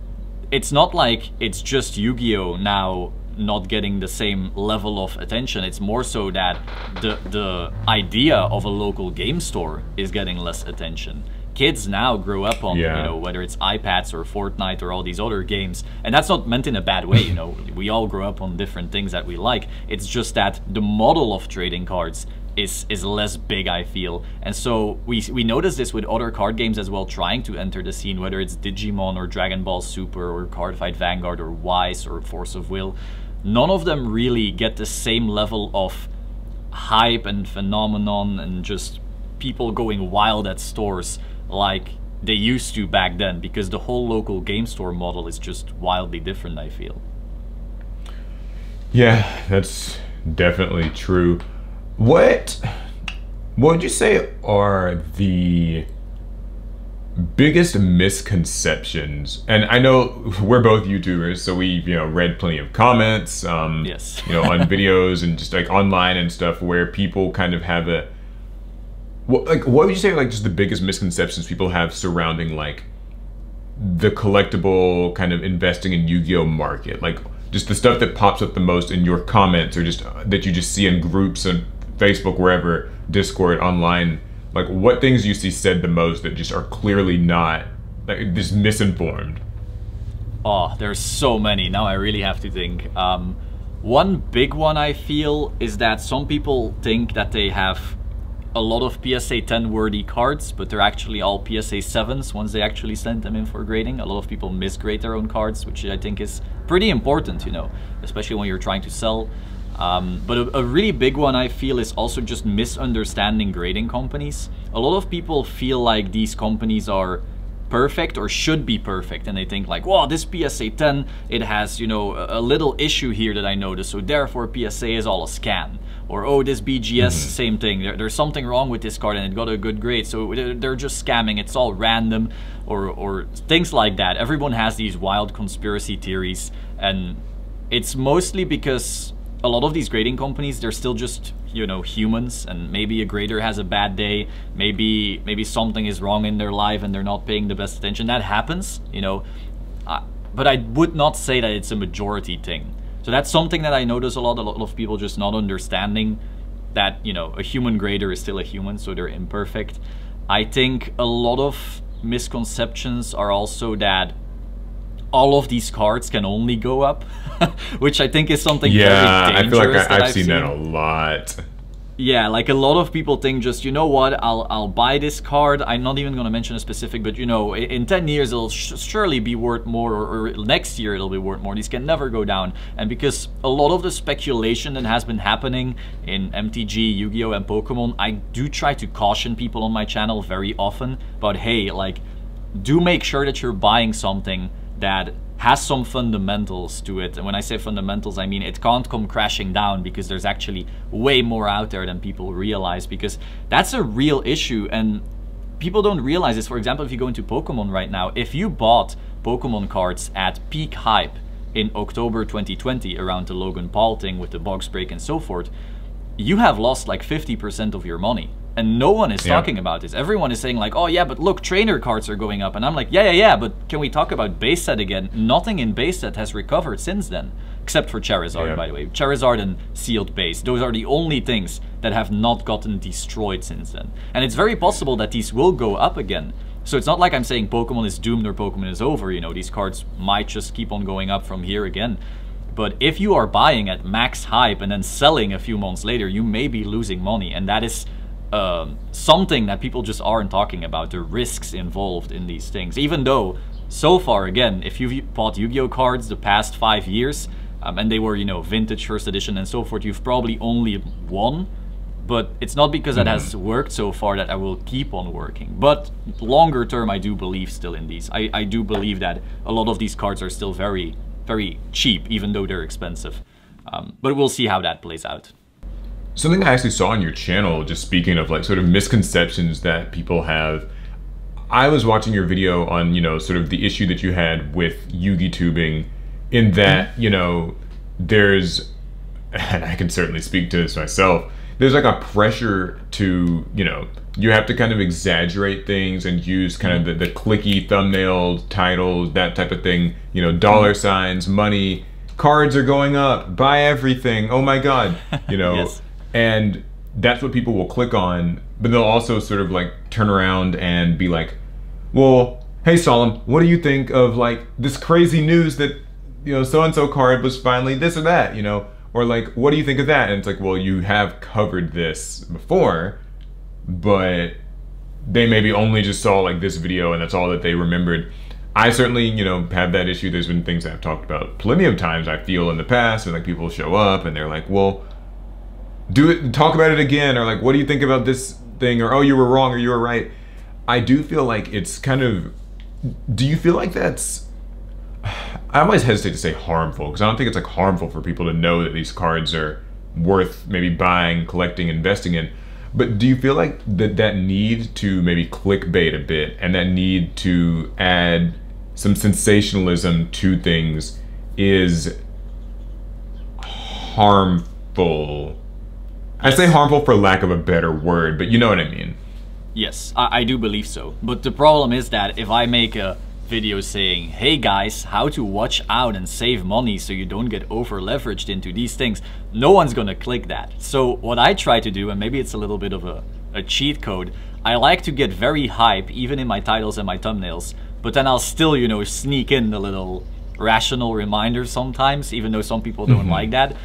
B: it's not like it's just Yu-Gi-Oh now not getting the same level of attention. It's more so that the idea of a local game store is getting less attention. Kids now grow up on, you know, whether it's iPads or Fortnite or all these other games, and that's not meant in a bad way, you know. We all grow up on different things that we like. It's just that the model of trading cards is less big, I feel. And so we notice this with other card games as well, trying to enter the scene, whether it's Digimon or Dragon Ball Super or Cardfight Vanguard or Wise or Force of Will. None of them really get the same level of hype and phenomenon and just people going wild at stores like they used to back then, because the whole local game store model is just wildly different, I feel.
A: Yeah, that's definitely true. What would you say are the biggest misconceptions? And I know we're both YouTubers, so we've, you know, read plenty of comments,
B: yes,
A: you know, on videos and just like online and stuff, where people kind of have a, like, what would you say are like just the biggest misconceptions people have surrounding like the collectible kind of investing in Yu-Gi-Oh market? Like just the stuff that pops up the most in your comments, or just that you just see in groups on Facebook, wherever, Discord, online. Like what things you see said the most that just are clearly not, like, just misinformed?
B: Oh, there's so many. Now I really have to think. One big one I feel is that some people think that they have a lot of PSA 10 worthy cards, but they're actually all PSA 7s once they actually send them in for grading. A lot of people misgrade their own cards, which I think is pretty important, you know, especially when you're trying to sell. But a really big one I feel is also just misunderstanding grading companies. A lot of people feel like these companies are perfect or should be perfect, and they think like, wow, this PSA 10, it has, you know, a little issue here that I noticed, so therefore PSA is all a scam. Or, oh, this BGS, same thing, there's something wrong with this card and it got a good grade, so they're just scamming, it's all random, or things like that. Everyone has these wild conspiracy theories, and it's mostly because a lot of these grading companies, they're still just, you know, humans, and maybe a grader has a bad day, maybe something is wrong in their life and they're not paying the best attention. That happens, you know, but I would not say that it's a majority thing. So that's something that I notice a lot of people just not understanding that, you know, a human grader is still a human, so they're imperfect. I think a lot of misconceptions are also that all of these cards can only go up, which I think is something very dangerous.
A: I feel like I've seen that a lot. Yeah,
B: like a lot of people think just, you know what, I'll buy this card. I'm not even going to mention a specific, but you know, in 10 years it'll surely be worth more, or next year it'll be worth more. These can never go down. And because a lot of the speculation that has been happening in MTG, Yu-Gi-Oh, and Pokemon, I do try to caution people on my channel very often about, hey, like, do make sure that you're buying something that has some fundamentals to it. And when I say fundamentals, I mean it can't come crashing down, because there's actually way more out there than people realize, because that's a real issue and people don't realize this. For example, if you go into Pokemon right now, if you bought Pokemon cards at peak hype in October 2020 around the Logan Paul thing with the box break and so forth, you have lost like 50% of your money. And no one is talking about this. Everyone is saying like, oh yeah, but look, trainer cards are going up. And I'm like, yeah, but can we talk about base set again? Nothing in base set has recovered since then. except for Charizard, by the way. Charizard and Sealed Base, those are the only things that have not gotten destroyed since then. And it's very possible that these will go up again. So it's not like I'm saying Pokemon is doomed or Pokemon is over, you know, these cards might just keep on going up from here again. But if you are buying at max hype and then selling a few months later, you may be losing money. And that is something that people just aren't talking about, the risks involved in these things. Even though, so far, again, if you've bought Yu-Gi-Oh cards the past 5 years, and they were, you know, vintage, first edition and so forth, you've probably only won. But it's not because that has worked so far that I will keep on working. But longer term, I do believe still in these. I do believe that a lot of these cards are still very, very cheap, even though they're expensive. But we'll see how that plays out.
A: Something I actually saw on your channel, just speaking of like sort of misconceptions that people have, I was watching your video on, you know, sort of the issue that you had with Yugi tubing, in that, you know, there's, and I can certainly speak to this myself, there's like a pressure to, you know, you have to kind of exaggerate things and use kind of the clicky thumbnail titles, that type of thing, you know, dollar signs, money, cards are going up, buy everything, oh my God, you know,
B: Yes.
A: And that's what people will click on, but they'll also sort of like turn around and be like, well, hey Solemn, what do you think of like this crazy news that, you know, so-and-so card was finally this or that, you know? Or like, what do you think of that? And it's like, well, you have covered this before, but they maybe only just saw like this video and that's all that they remembered. I certainly, you know, have that issue. There's been things I've talked about plenty of times, I feel, in the past, where like people show up and they're like, well, do it, talk about it again, or like, what do you think about this thing? Or, oh, you were wrong, or you were right. I do feel like it's kind of, do you feel like that's, I always hesitate to say harmful, because I don't think it's like harmful for people to know that these cards are worth maybe buying, collecting, investing in. But do you feel like that need to maybe clickbait a bit, and that need to add some sensationalism to things is harmful? I say harmful for lack of a better word, but you know what I mean.
B: Yes, I do believe so. But the problem is that if I make a video saying, hey guys, how to watch out and save money so you don't get over leveraged into these things, no one's gonna click that. So what I try to do, and maybe it's a little bit of a cheat code, I like to get very hype even in my titles and my thumbnails, but then I'll still, you know, sneak in the little rational reminders sometimes, even though some people don't like that.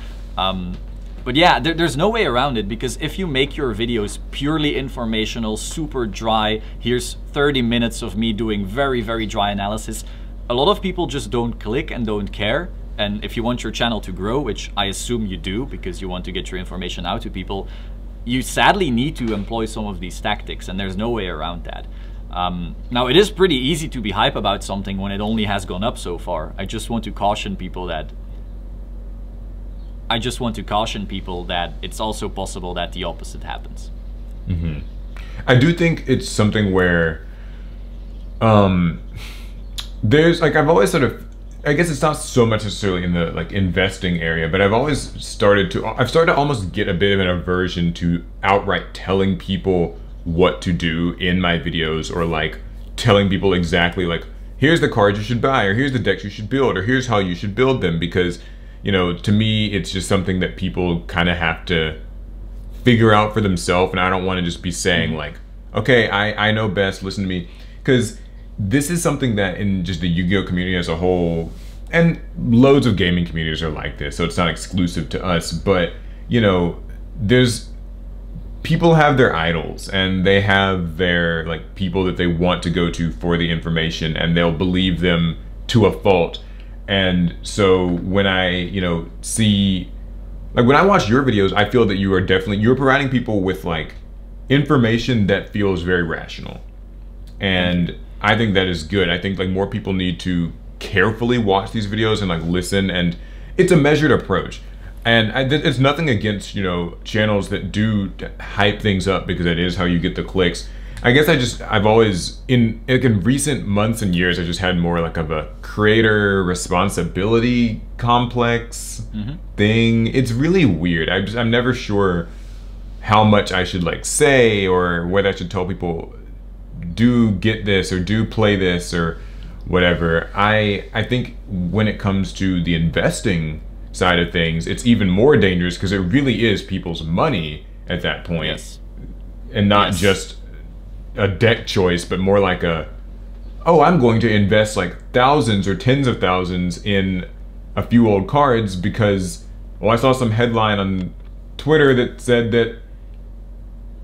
B: But yeah, there's no way around it, because if you make your videos purely informational, super dry, here's 30 minutes of me doing very, very dry analysis, a lot of people just don't click and don't care. And if you want your channel to grow, which I assume you do, because you want to get your information out to people, you sadly need to employ some of these tactics, and there's no way around that. Now, it is pretty easy to be hype about something when it only has gone up so far. I just want to caution people that it's also possible that the opposite happens.
A: I do think it's something where there's like, I've always sort of, I guess it's not so much necessarily in the like investing area, but I've started to almost get a bit of an aversion to outright telling people what to do in my videos, or like telling people exactly like, here's the cards you should buy, or here's the decks you should build, or here's how you should build them, because, you know, to me, it's just something that people kind of have to figure out for themselves, and I don't want to just be saying like, okay, I know best, listen to me, because this is something that in just the Yu-Gi-Oh community as a whole, and loads of gaming communities are like this, so it's not exclusive to us, but, you know, people have their idols, and they have their like people that they want to go to for the information, and they'll believe them to a fault. And so when I, you know, see, like when I watch your videos, I feel that you're providing people with like information that feels very rational. And I think that is good. I think like more people need to carefully watch these videos and like listen, and it's a measured approach. And it's nothing against, you know, channels that do hype things up, because that is how you get the clicks. I guess I've always, in recent months and years, I just had more like of a creator responsibility complex thing. It's really weird. I'm never sure how much I should like say, or whether I should tell people, do get this, or do play this, or whatever. I think when it comes to the investing side of things, it's even more dangerous because it really is people's money at that point.
B: Yes.
A: And not just a deck choice, but more like oh, I'm going to invest like thousands or tens of thousands in a few old cards because, well, I saw some headline on Twitter that said that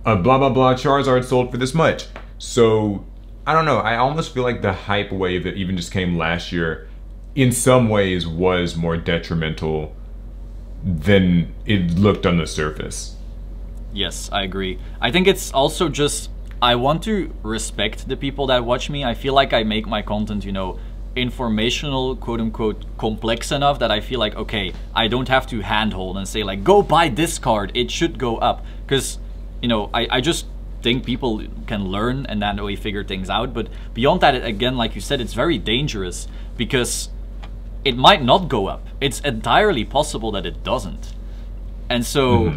A: a blah blah blah Charizard sold for this much. So I don't know, I almost feel like the hype wave that even just came last year in some ways was more detrimental than it looked on the surface.
B: Yes, I agree. I think it's also just, I want to respect the people that watch me. I feel like I make my content, you know, informational, quote unquote, complex enough that I feel like, okay, I don't have to handhold and say like, go buy this card, it should go up. Because, you know, I just think people can learn and that way figure things out. But beyond that, again, like you said, it's very dangerous because it might not go up. It's entirely possible that it doesn't. And so,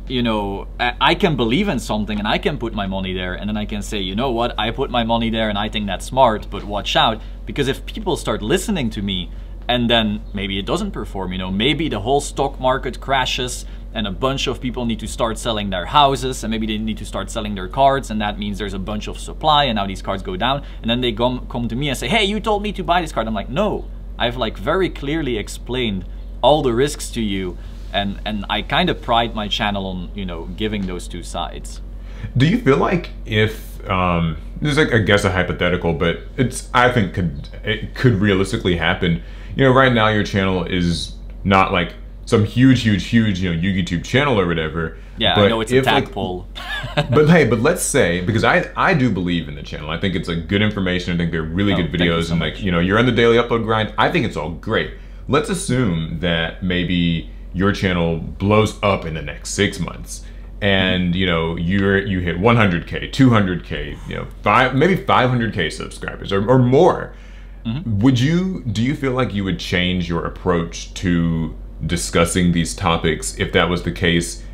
B: you know, I can believe in something and I can put my money there and then I can say, you know what, I put my money there and I think that's smart, but watch out, because if people start listening to me and then maybe it doesn't perform, you know, maybe the whole stock market crashes and a bunch of people need to start selling their houses and maybe they need to start selling their cards, and that means there's a bunch of supply and now these cards go down, and then they come to me and say, hey, you told me to buy this card. I'm like, no, I've like very clearly explained all the risks to you. And I kind of pride my channel on, you know, giving those two sides.
A: Do you feel like if this is like, I guess, a hypothetical, but I think it could realistically happen. You know, right now your channel is not like some huge, you know, YuGiTube channel or whatever.
B: Yeah,
A: but
B: I know it's a tadpole.
A: But hey, but let's say, because I do believe in the channel. I think it's like good information. I think they're really good videos, and like, you know, you're on the daily upload grind. I think it's all great. Let's assume that maybe your channel blows up in the next 6 months, and you know you hit 100K, 200K, you know, maybe 500K subscribers or more. Do you feel like you would change your approach to discussing these topics if that was the case,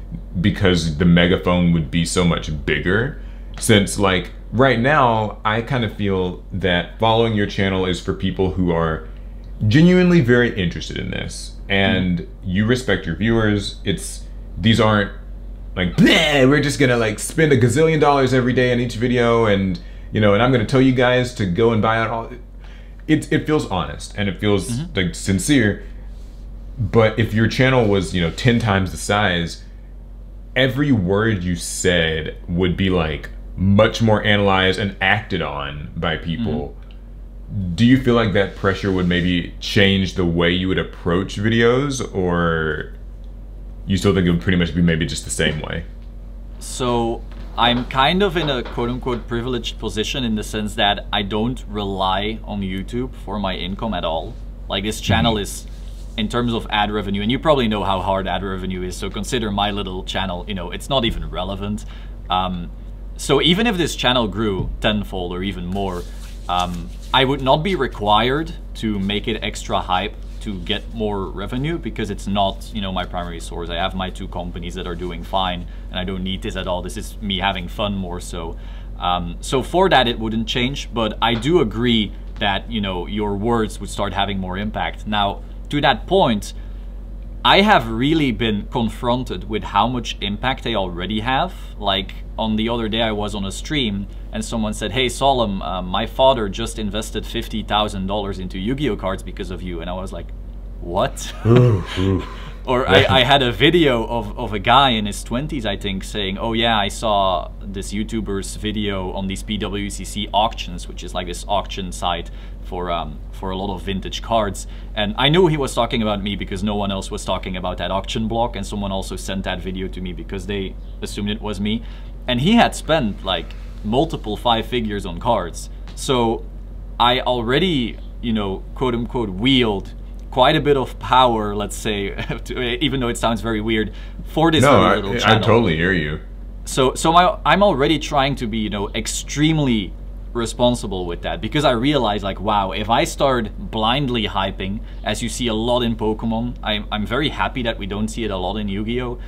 A: because the megaphone would be so much bigger? Since like right now, I kind of feel that following your channel is for people who are genuinely very interested in this, and you respect your viewers. These aren't like, we're just gonna like spend $1 gazillion every day on each video, and you know, and I'm gonna tell you guys to go and buy out all. It feels honest and it feels like sincere. But if your channel was, you know, 10 times the size, every word you said would be like much more analyzed and acted on by people. Do you feel like that pressure would maybe change the way you would approach videos, or you still think it would pretty much be maybe just the same way? So
B: I'm kind of in a quote-unquote privileged position in the sense that I don't rely on YouTube for my income at all. Like, this channel is, in terms of ad revenue, and you probably know how hard ad revenue is, so consider my little channel, you know, it's not even relevant. So even if this channel grew tenfold or even more, I would not be required to make it extra hype to get more revenue, because it's not, you know, my primary source. I have my 2 companies that are doing fine, and I don't need this at all. This is me having fun more so. So for that, it wouldn't change, but I do agree that, you know, your words would start having more impact. Now, to that point, I have really been confronted with how much impact they already have. Like, on the other day I was on a stream and someone said, hey Solemn, my father just invested $50,000 into YuGiOh cards because of you. And I was like, what? Or I had a video of a guy in his 20s, I think, saying, oh yeah, I saw this YouTuber's video on these PWCC auctions, which is like this auction site for a lot of vintage cards. And I knew he was talking about me because no one else was talking about that auction block, and someone also sent that video to me because they assumed it was me. And he had spent like multiple 5 figures on cards. So I already, you know, quote unquote, wield quite a bit of power, let's say, even though it sounds very weird, for this little channel.
A: I totally hear you.
B: So I'm already trying to be, you know, extremely responsible with that, because I realize, like, wow, if I start blindly hyping, as you see a lot in Pokemon, I'm very happy that we don't see it a lot in YuGiOh.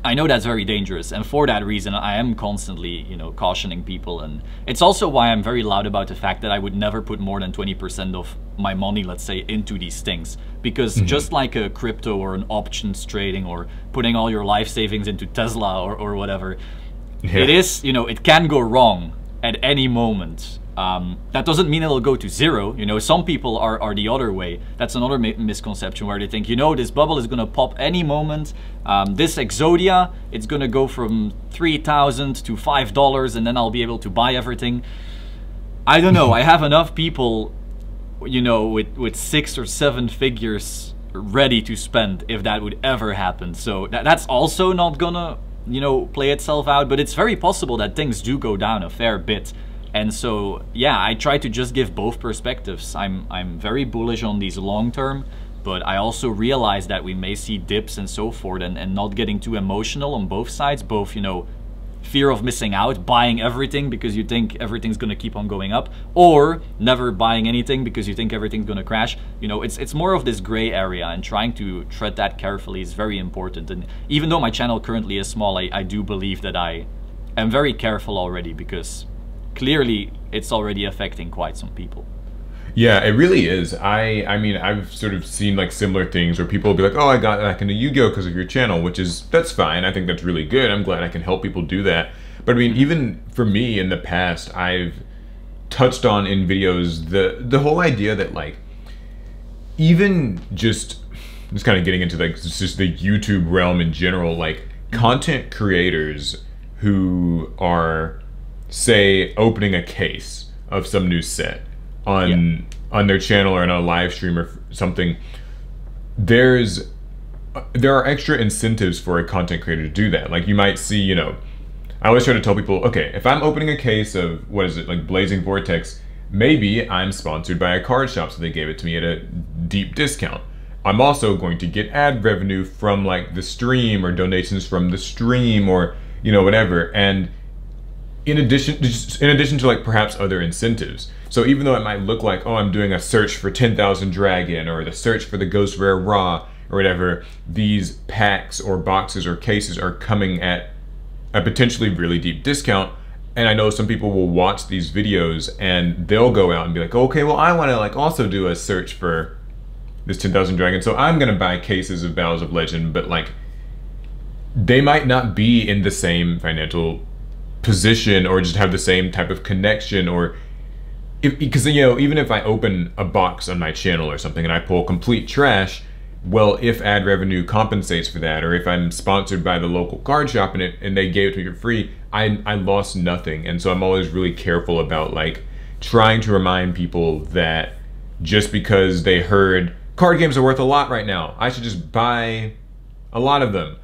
B: I know that's very dangerous, and for that reason I am constantly, you know, cautioning people. And it's also why I'm very loud about the fact that I would never put more than 20% of my money, let's say, into these things, because just like a crypto or an options trading or putting all your life savings into Tesla or whatever, it is, you know, it can go wrong at any moment. That doesn't mean it'll go to zero. You know, some people are the other way. That's another misconception, where they think, you know, this bubble is gonna pop any moment. This Exodia, it's gonna go from 3,000 to $5, and then I'll be able to buy everything. I don't know. I have enough people, you know, with 6 or 7 figures ready to spend if that would ever happen. So that's also not gonna, you know, play itself out. But it's very possible that things do go down a fair bit. And so, yeah, I try to just give both perspectives. I'm very bullish on these long term, but I also realize that we may see dips and so forth, and not getting too emotional on both sides. Both, you know, fear of missing out, buying everything because you think everything's gonna keep on going up, or never buying anything because you think everything's gonna crash. You know, it's more of this gray area, and trying to tread that carefully is very important. And even though my channel currently is small, I do believe that I am very careful already, because clearly it's already affecting quite some people.
A: Yeah, it really is. I mean, I've sort of seen like similar things where people will be like, oh, I got back into YuGiOh because of your channel, that's fine. I think that's really good. I'm glad I can help people do that. But I mean, even for me in the past, I've touched on in videos the whole idea that, like, even just kind of getting into like just the YouTube realm in general, like content creators who are, say, opening a case of some new set on their channel or on a live stream or something, there are extra incentives for a content creator to do that. Like, you might see, you know, I always try to tell people, okay, if I'm opening a case of, what is it, like Blazing Vortex, maybe I'm sponsored by a card shop, so they gave it to me at a deep discount. I'm also going to get ad revenue from like the stream, or donations from the stream, or, you know, whatever. And in addition to like perhaps other incentives. So even though it might look like, oh, I'm doing a search for 10,000 Dragon, or the search for the Ghost Rare Raw, or whatever, these packs or boxes or cases are coming at a potentially really deep discount. And I know some people will watch these videos and they'll go out and be like, okay, well, I want to like also do a search for this 10,000 Dragon, so I'm gonna buy cases of Battles of Legend. But like, they might not be in the same financial position or just have the same type of connection, or because, you know, even if I open a box on my channel or something and I pull complete trash, well, if ad revenue compensates for that, or if I'm sponsored by the local card shop and they gave it to me for free, I lost nothing. And so I'm always really careful about like trying to remind people that just because they heard card games are worth a lot right now, I should just buy a lot of them.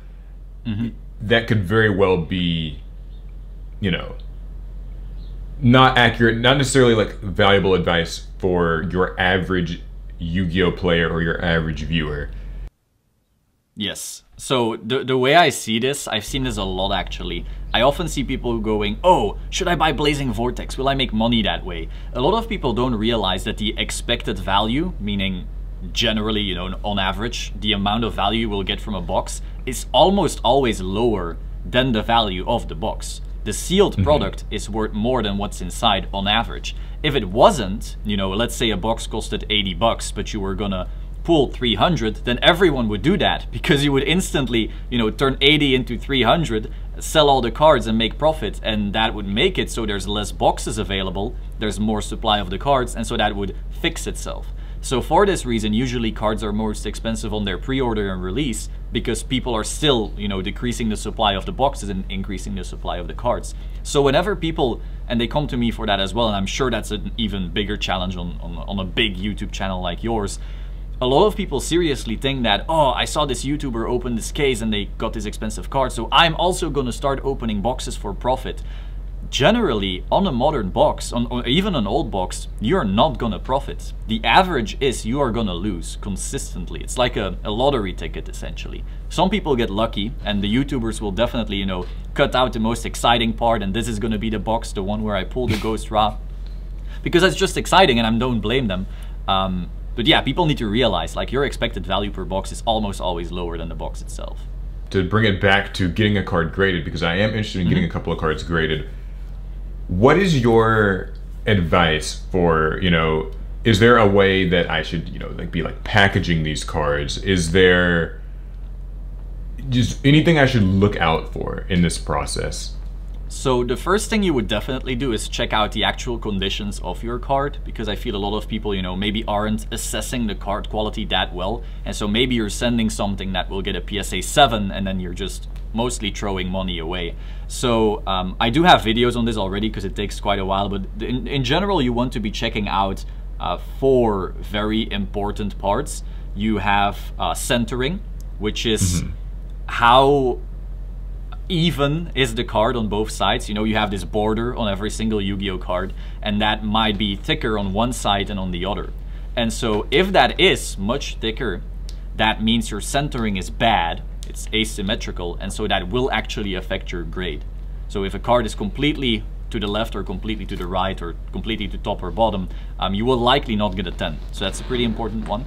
A: That could very well be, you know, not accurate, not necessarily like valuable advice for your average YuGiOh player or your average viewer.
B: Yes. So the way I see this, I've seen this a lot actually. I often see people going, oh, should I buy Blazing Vortex? Will I make money that way? A lot of people don't realize that the expected value, meaning generally, you know, on average, the amount of value you will get from a box is almost always lower than the value of the box. The sealed product is worth more than what's inside on average. If it wasn't, you know, let's say a box costed 80 bucks, but you were gonna pull 300, then everyone would do that, because you would instantly, you know, turn 80 into 300, sell all the cards and make profit, and that would make it so there's less boxes available, there's more supply of the cards, and so that would fix itself. So for this reason, usually cards are most expensive on their pre-order and release, because people are still, you know, decreasing the supply of the boxes and increasing the supply of the cards. So whenever people, and they come to me for that as well, and I'm sure that's an even bigger challenge on a big YouTube channel like yours, a lot of people seriously think that, oh, I saw this YouTuber open this case and they got this expensive card, so I'm also gonna start opening boxes for profit. Generally, on a modern box, or even an old box, you're not gonna profit. The average is you are gonna lose consistently. It's like a lottery ticket, essentially. Some people get lucky, and the YouTubers will definitely, you know, cut out the most exciting part, and this is gonna be the box, the one where I pull the Ghost Ra, because that's just exciting, and I don't blame them. But yeah, people need to realize, like, your expected value per box is almost always lower than the box itself.
A: to bring it back to getting a card graded, because I am interested in getting a couple of cards graded. What is your advice for, you know, is there a way that I should, you know, like be like packaging these cards? Is there just anything I should look out for in this process?
B: So the first thing you would definitely do is check out the actual conditions of your card, because I feel a lot of people, you know, maybe aren't assessing the card quality that well. And so maybe you're sending something that will get a PSA 7 and then you're just mostly throwing money away. So I do have videos on this already because it takes quite a while, but in general you want to be checking out 4 very important parts. You have centering, which is how even is the card on both sides. You know, you have this border on every single YuGiOh card, and that might be thicker on one side than on the other. And so if that is much thicker, that means your centering is bad, it's asymmetrical, and so that will actually affect your grade. So if a card is completely to the left or completely to the right or completely to top or bottom, you will likely not get a 10. So that's a pretty important one.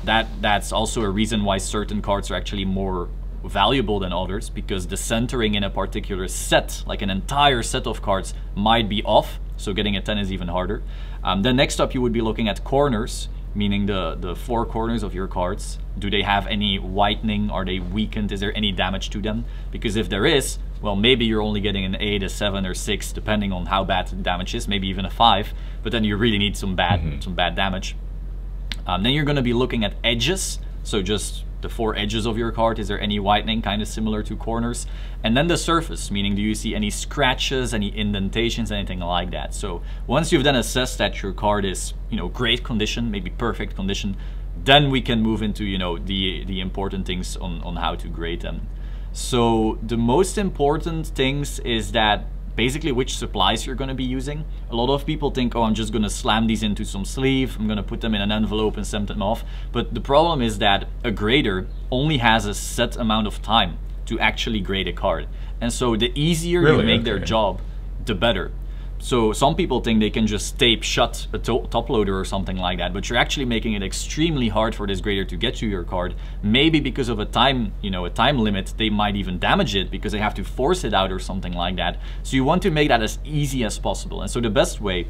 B: That's also a reason why certain cards are actually more valuable than others, because the centering in a particular set, like an entire set of cards, might be off, so getting a 10 is even harder. Then next up you would be looking at corners, meaning the 4 corners of your cards. Do they have any whitening? Are they weakened? Is there any damage to them? Because if there is, well, maybe you're only getting an 8, a 7, or 6, depending on how bad the damage is, maybe even a 5, but then you really need some bad damage. Then you're going to be looking at edges, so just the 4 edges of your card. Is there any whitening, kind of similar to corners? And then the surface, meaning do you see any scratches, any indentations, anything like that? So once you've then assessed that your card is, you know, great condition, maybe perfect condition, then we can move into, you know, the important things on how to grade them. So the most important things is that basically which supplies you're going to be using. A lot of people think, oh, I'm just going to slam these into some sleeve, I'm going to put them in an envelope and send them off. But the problem is that a grader only has a set amount of time to actually grade a card. And so the easier you make their job, the better. So some people think they can just tape shut a top loader or something like that, but you're actually making it extremely hard for this grader to get to your card. Maybe because of a time, you know, a time limit, they might even damage it because they have to force it out or something like that. So you want to make that as easy as possible. And so the best way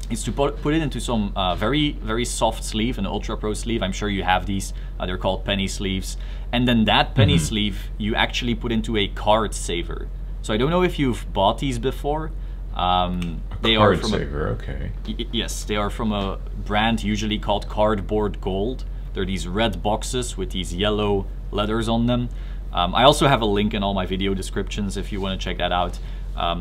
B: is to put it into some very soft sleeve, an Ultra Pro sleeve. I'm sure you have these. They're called penny sleeves. And then that penny sleeve you actually put into a card saver. So I don't know if you've bought these before. They are from yes, they are from a brand usually called Cardboard Gold. They're these red boxes with these yellow letters on them. I also have a link in all my video descriptions if you want to check that out,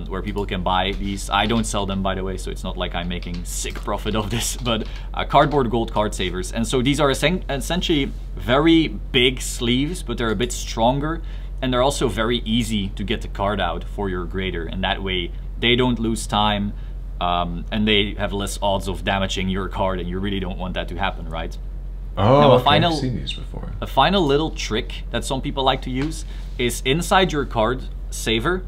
B: where people can buy these. I don't sell them, by the way, so it's not like I'm making sick profit of this, but Cardboard Gold card savers. And so these are essentially very big sleeves, but they're a bit stronger, and they're also very easy to get the card out for your grader, and that way they don't lose time, and they have less odds of damaging your card, and you really don't want that to happen, right?
A: Oh, now, I've seen these before.
B: A final little trick that some people like to use is inside your card saver,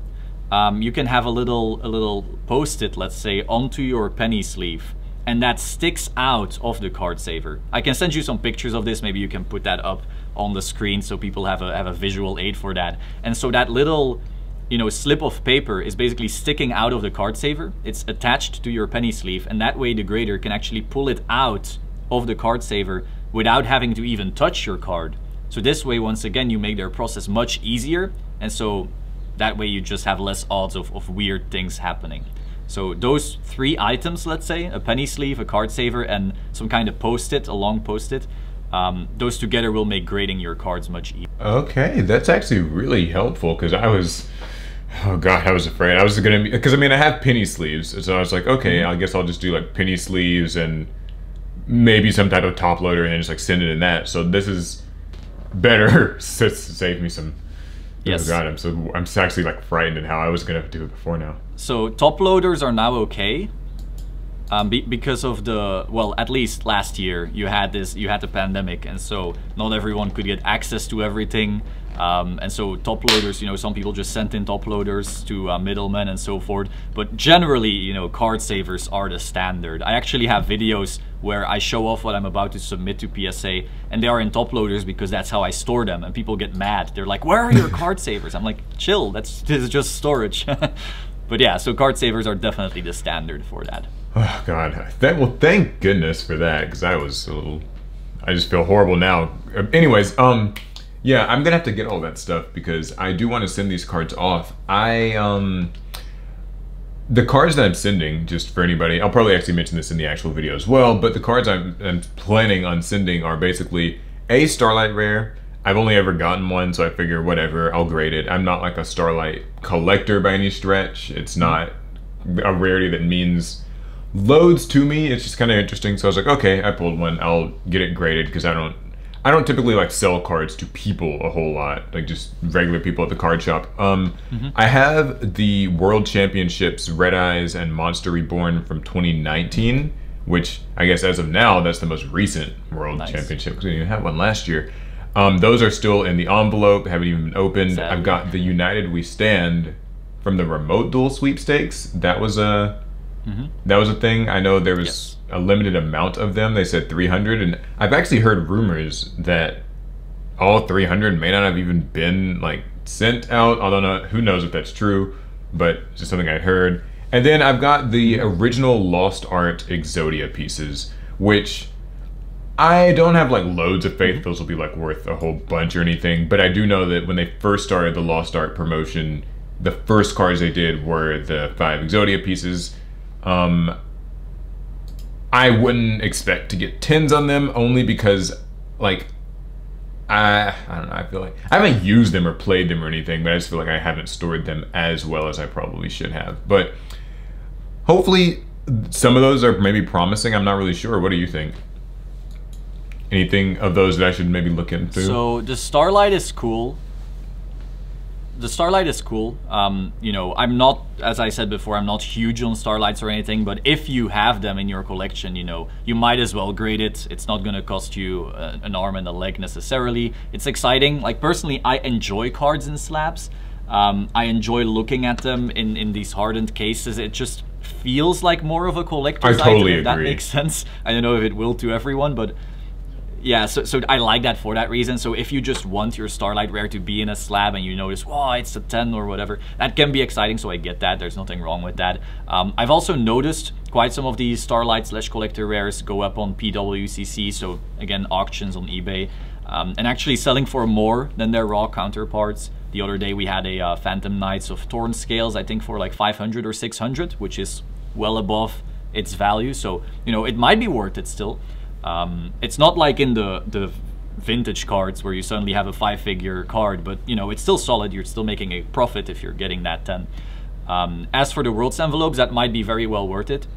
B: you can have a little post-it, let's say, onto your penny sleeve, and that sticks out of the card saver. I can send you some pictures of this. Maybe you can put that up on the screen so people have a visual aid for that. And so that little, you know, slip of paper is basically sticking out of the card saver. It's attached to your penny sleeve, and that way the grader can actually pull it out of the card saver without having to even touch your card. So this way, once again, you make their process much easier, and so that way you just have less odds of weird things happening. So those 3 items, let's say, a penny sleeve, a card saver, and some kind of post-it, a long post-it, those together will make grading your cards much easier.
A: Okay, that's actually really helpful, because I was, oh god, I was afraid. I was gonna be, because I mean I have penny sleeves, so I was like, okay, I guess I'll just do like penny sleeves and maybe some type of top loader and then just like send it in that. So this is better to save me some. Yes. Oh god, I'm actually like frightened at how I was gonna do it before now.
B: So top loaders are now okay. Because of the, well, at least last year you had the pandemic, and so not everyone could get access to everything. And so top loaders, you know, some people just sent in top loaders to middlemen and so forth. But generally, you know, card savers are the standard. I actually have videos where I show off what I'm about to submit to PSA, and they are in top loaders because that's how I store them, and people get mad. They're like, where are your card savers? I'm like, chill, this is just storage. But yeah, so card savers are definitely the standard for that.
A: Oh God, well, thank goodness for that, because I just feel horrible now. Anyways, yeah, I'm gonna have to get all that stuff because I do want to send these cards off. The cards that I'm sending, just for anybody, I'll probably actually mention this in the actual video as well, but the cards I'm planning on sending are basically a Starlight Rare. I've only ever gotten one, so I figure whatever, I'll grade it. I'm not like a Starlight collector by any stretch. It's not a rarity that means loads to me. It's just kind of interesting. So I was like, okay, I pulled one. I'll get it graded because I don't typically like sell cards to people a whole lot, like just regular people at the card shop. I have the World Championships Red Eyes and Monster Reborn from 2019, which I guess as of now, that's the most recent World Championship because we didn't have one last year. Those are still in the envelope, haven't even been opened. Sadly. I've got the United We Stand from the Remote Duel Sweepstakes. That was a thing. I know there was a limited amount of them. They said 300, and I've actually heard rumors that all 300 may not have even been like sent out. I don't know, who knows if that's true, but it's just something I heard. And then I've got the original Lost Art Exodia pieces, which I don't have like loads of faith those will be like worth a whole bunch or anything, but I do know that when they first started the Lost Art promotion, the first cards they did were the 5 Exodia pieces. I wouldn't expect to get 10s on them only because, like, I don't know, I feel like I haven't used them or played them or anything, but I just feel like I haven't stored them as well as I probably should have. But hopefully some of those are maybe promising. I'm not really sure. What do you think? Anything of those that I should maybe look into?
B: So the Starlight is cool. The Starlight is cool. You know, I'm not, as I said before, I'm not huge on Starlights or anything, but if you have them in your collection, you know, you might as well grade it. It's not going to cost you an arm and a leg necessarily. It's exciting. Like, personally, I enjoy cards in slabs. I enjoy looking at them in these hardened cases. It just feels like more of a collector's item, if that makes sense. I don't know if it will to everyone, but yeah, so I like that for that reason. So if you just want your Starlight Rare to be in a slab and you notice, wow, it's a 10 or whatever, that can be exciting, so I get that. There's nothing wrong with that. I've also noticed quite some of these Starlight / collector rares go up on PWCC, so again, auctions on eBay, and actually selling for more than their raw counterparts. The other day we had a Phantom Knights of Torn Scales, I think for like 500 or 600, which is well above its value. So, you know, it might be worth it still. It's not like in the vintage cards where you suddenly have a 5-figure card, but you know, it's still solid. You're still making a profit if you're getting that 10. As for the Worlds envelopes, that might be very well worth it,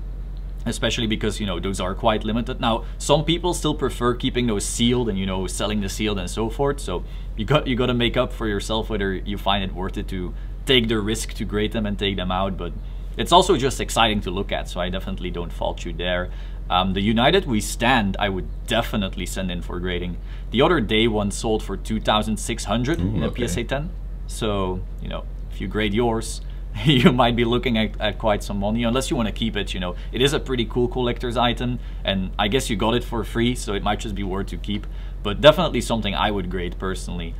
B: especially because, you know, those are quite limited. Now, some people still prefer keeping those sealed and, you know, selling the sealed and so forth. So you got to make up for yourself whether you find it worth it to take the risk to grade them and take them out. But it's also just exciting to look at, so I definitely don't fault you there. The United We Stand, I would definitely send in for grading. The other day one sold for 2,600 in a PSA 10. So, you know, if you grade yours, you might be looking at quite some money, unless you want to keep it. You know, it is a pretty cool collector's item, and I guess you got it for free, so it might just be worth to keep. But definitely something I would grade personally.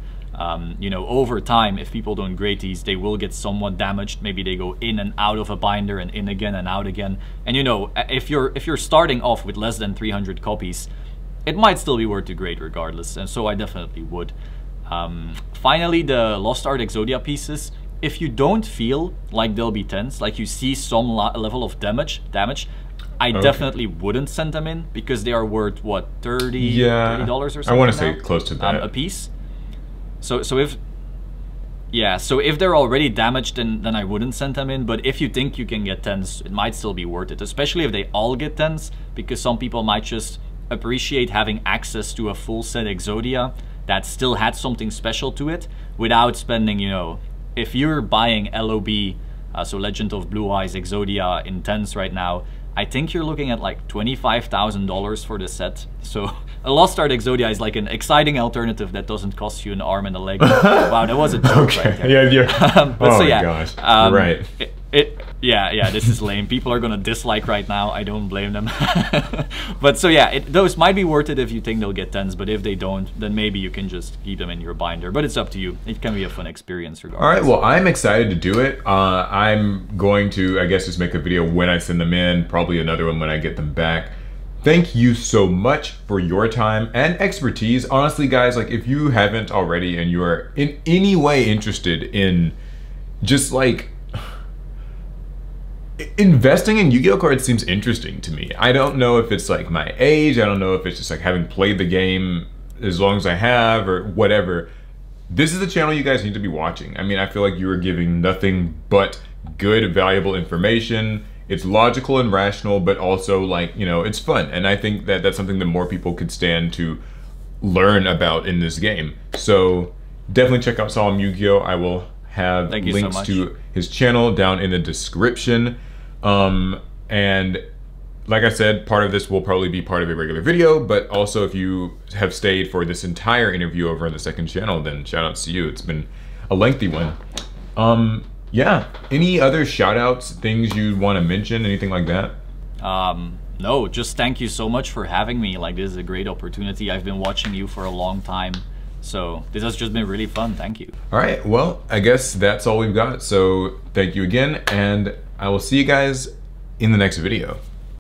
B: You know, over time, if people don't grade these, they will get somewhat damaged. Maybe they go in and out of a binder and in again and out again. And you know, if you're starting off with less than 300 copies, it might still be worth to grade regardless. And so I definitely would. Finally, the Lost Art Exodia pieces. If you don't feel like they'll be 10s, like you see some level of damage, I definitely wouldn't send them in because they are worth what, $30 or something.
A: I want to say close to that
B: a piece. So if they're already damaged, then I wouldn't send them in. But if you think you can get 10s, it might still be worth it, especially if they all get 10s, because some people might just appreciate having access to a full set Exodia that still had something special to it without spending, you know, if you're buying LOB, so Legend of Blue Eyes Exodia in 10s right now, I think you're looking at like $25,000 for the set. So a Lost Art Exodia is like an exciting alternative that doesn't cost you an arm and a leg. Wow, that was a joke right there.
A: Yeah,
B: but
A: oh
B: so yeah,
A: my gosh, right.
B: Yeah, this is lame. People are gonna dislike right now. I don't blame them. But so yeah, those might be worth it if you think they'll get 10s, but if they don't, then maybe you can just keep them in your binder. But it's up to you. It can be a fun experience regardless.
A: All right, well, I'm excited to do it. I'm going to, I guess, just make a video when I send them in, probably another one when I get them back. Thank you so much for your time and expertise. Honestly, guys, like if you haven't already and you are in any way interested in just like investing in Yu-Gi-Oh cards seems interesting to me. I don't know if it's like my age. I don't know if it's just like having played the game as long as I have or whatever. This is the channel you guys need to be watching. I mean, I feel like you are giving nothing but good, valuable information. It's logical and rational, but also like, you know, it's fun. And I think that that's something that more people could stand to learn about in this game. So definitely check out Solemn Yu-Gi-Oh. I will have links to his channel down in the description. And like I said, part of this will probably be part of a regular video, but also if you have stayed for this entire interview over on the second channel, then shout outs to you. It's been a lengthy one. Yeah, any other shout outs, things you want to mention, anything like that?
B: No, just thank you so much for having me. Like, this is a great opportunity. I've been watching you for a long time, so this has just been really fun. Thank you.
A: All right, well, I guess that's all we've got. So thank you again, and I will see you guys in the next video.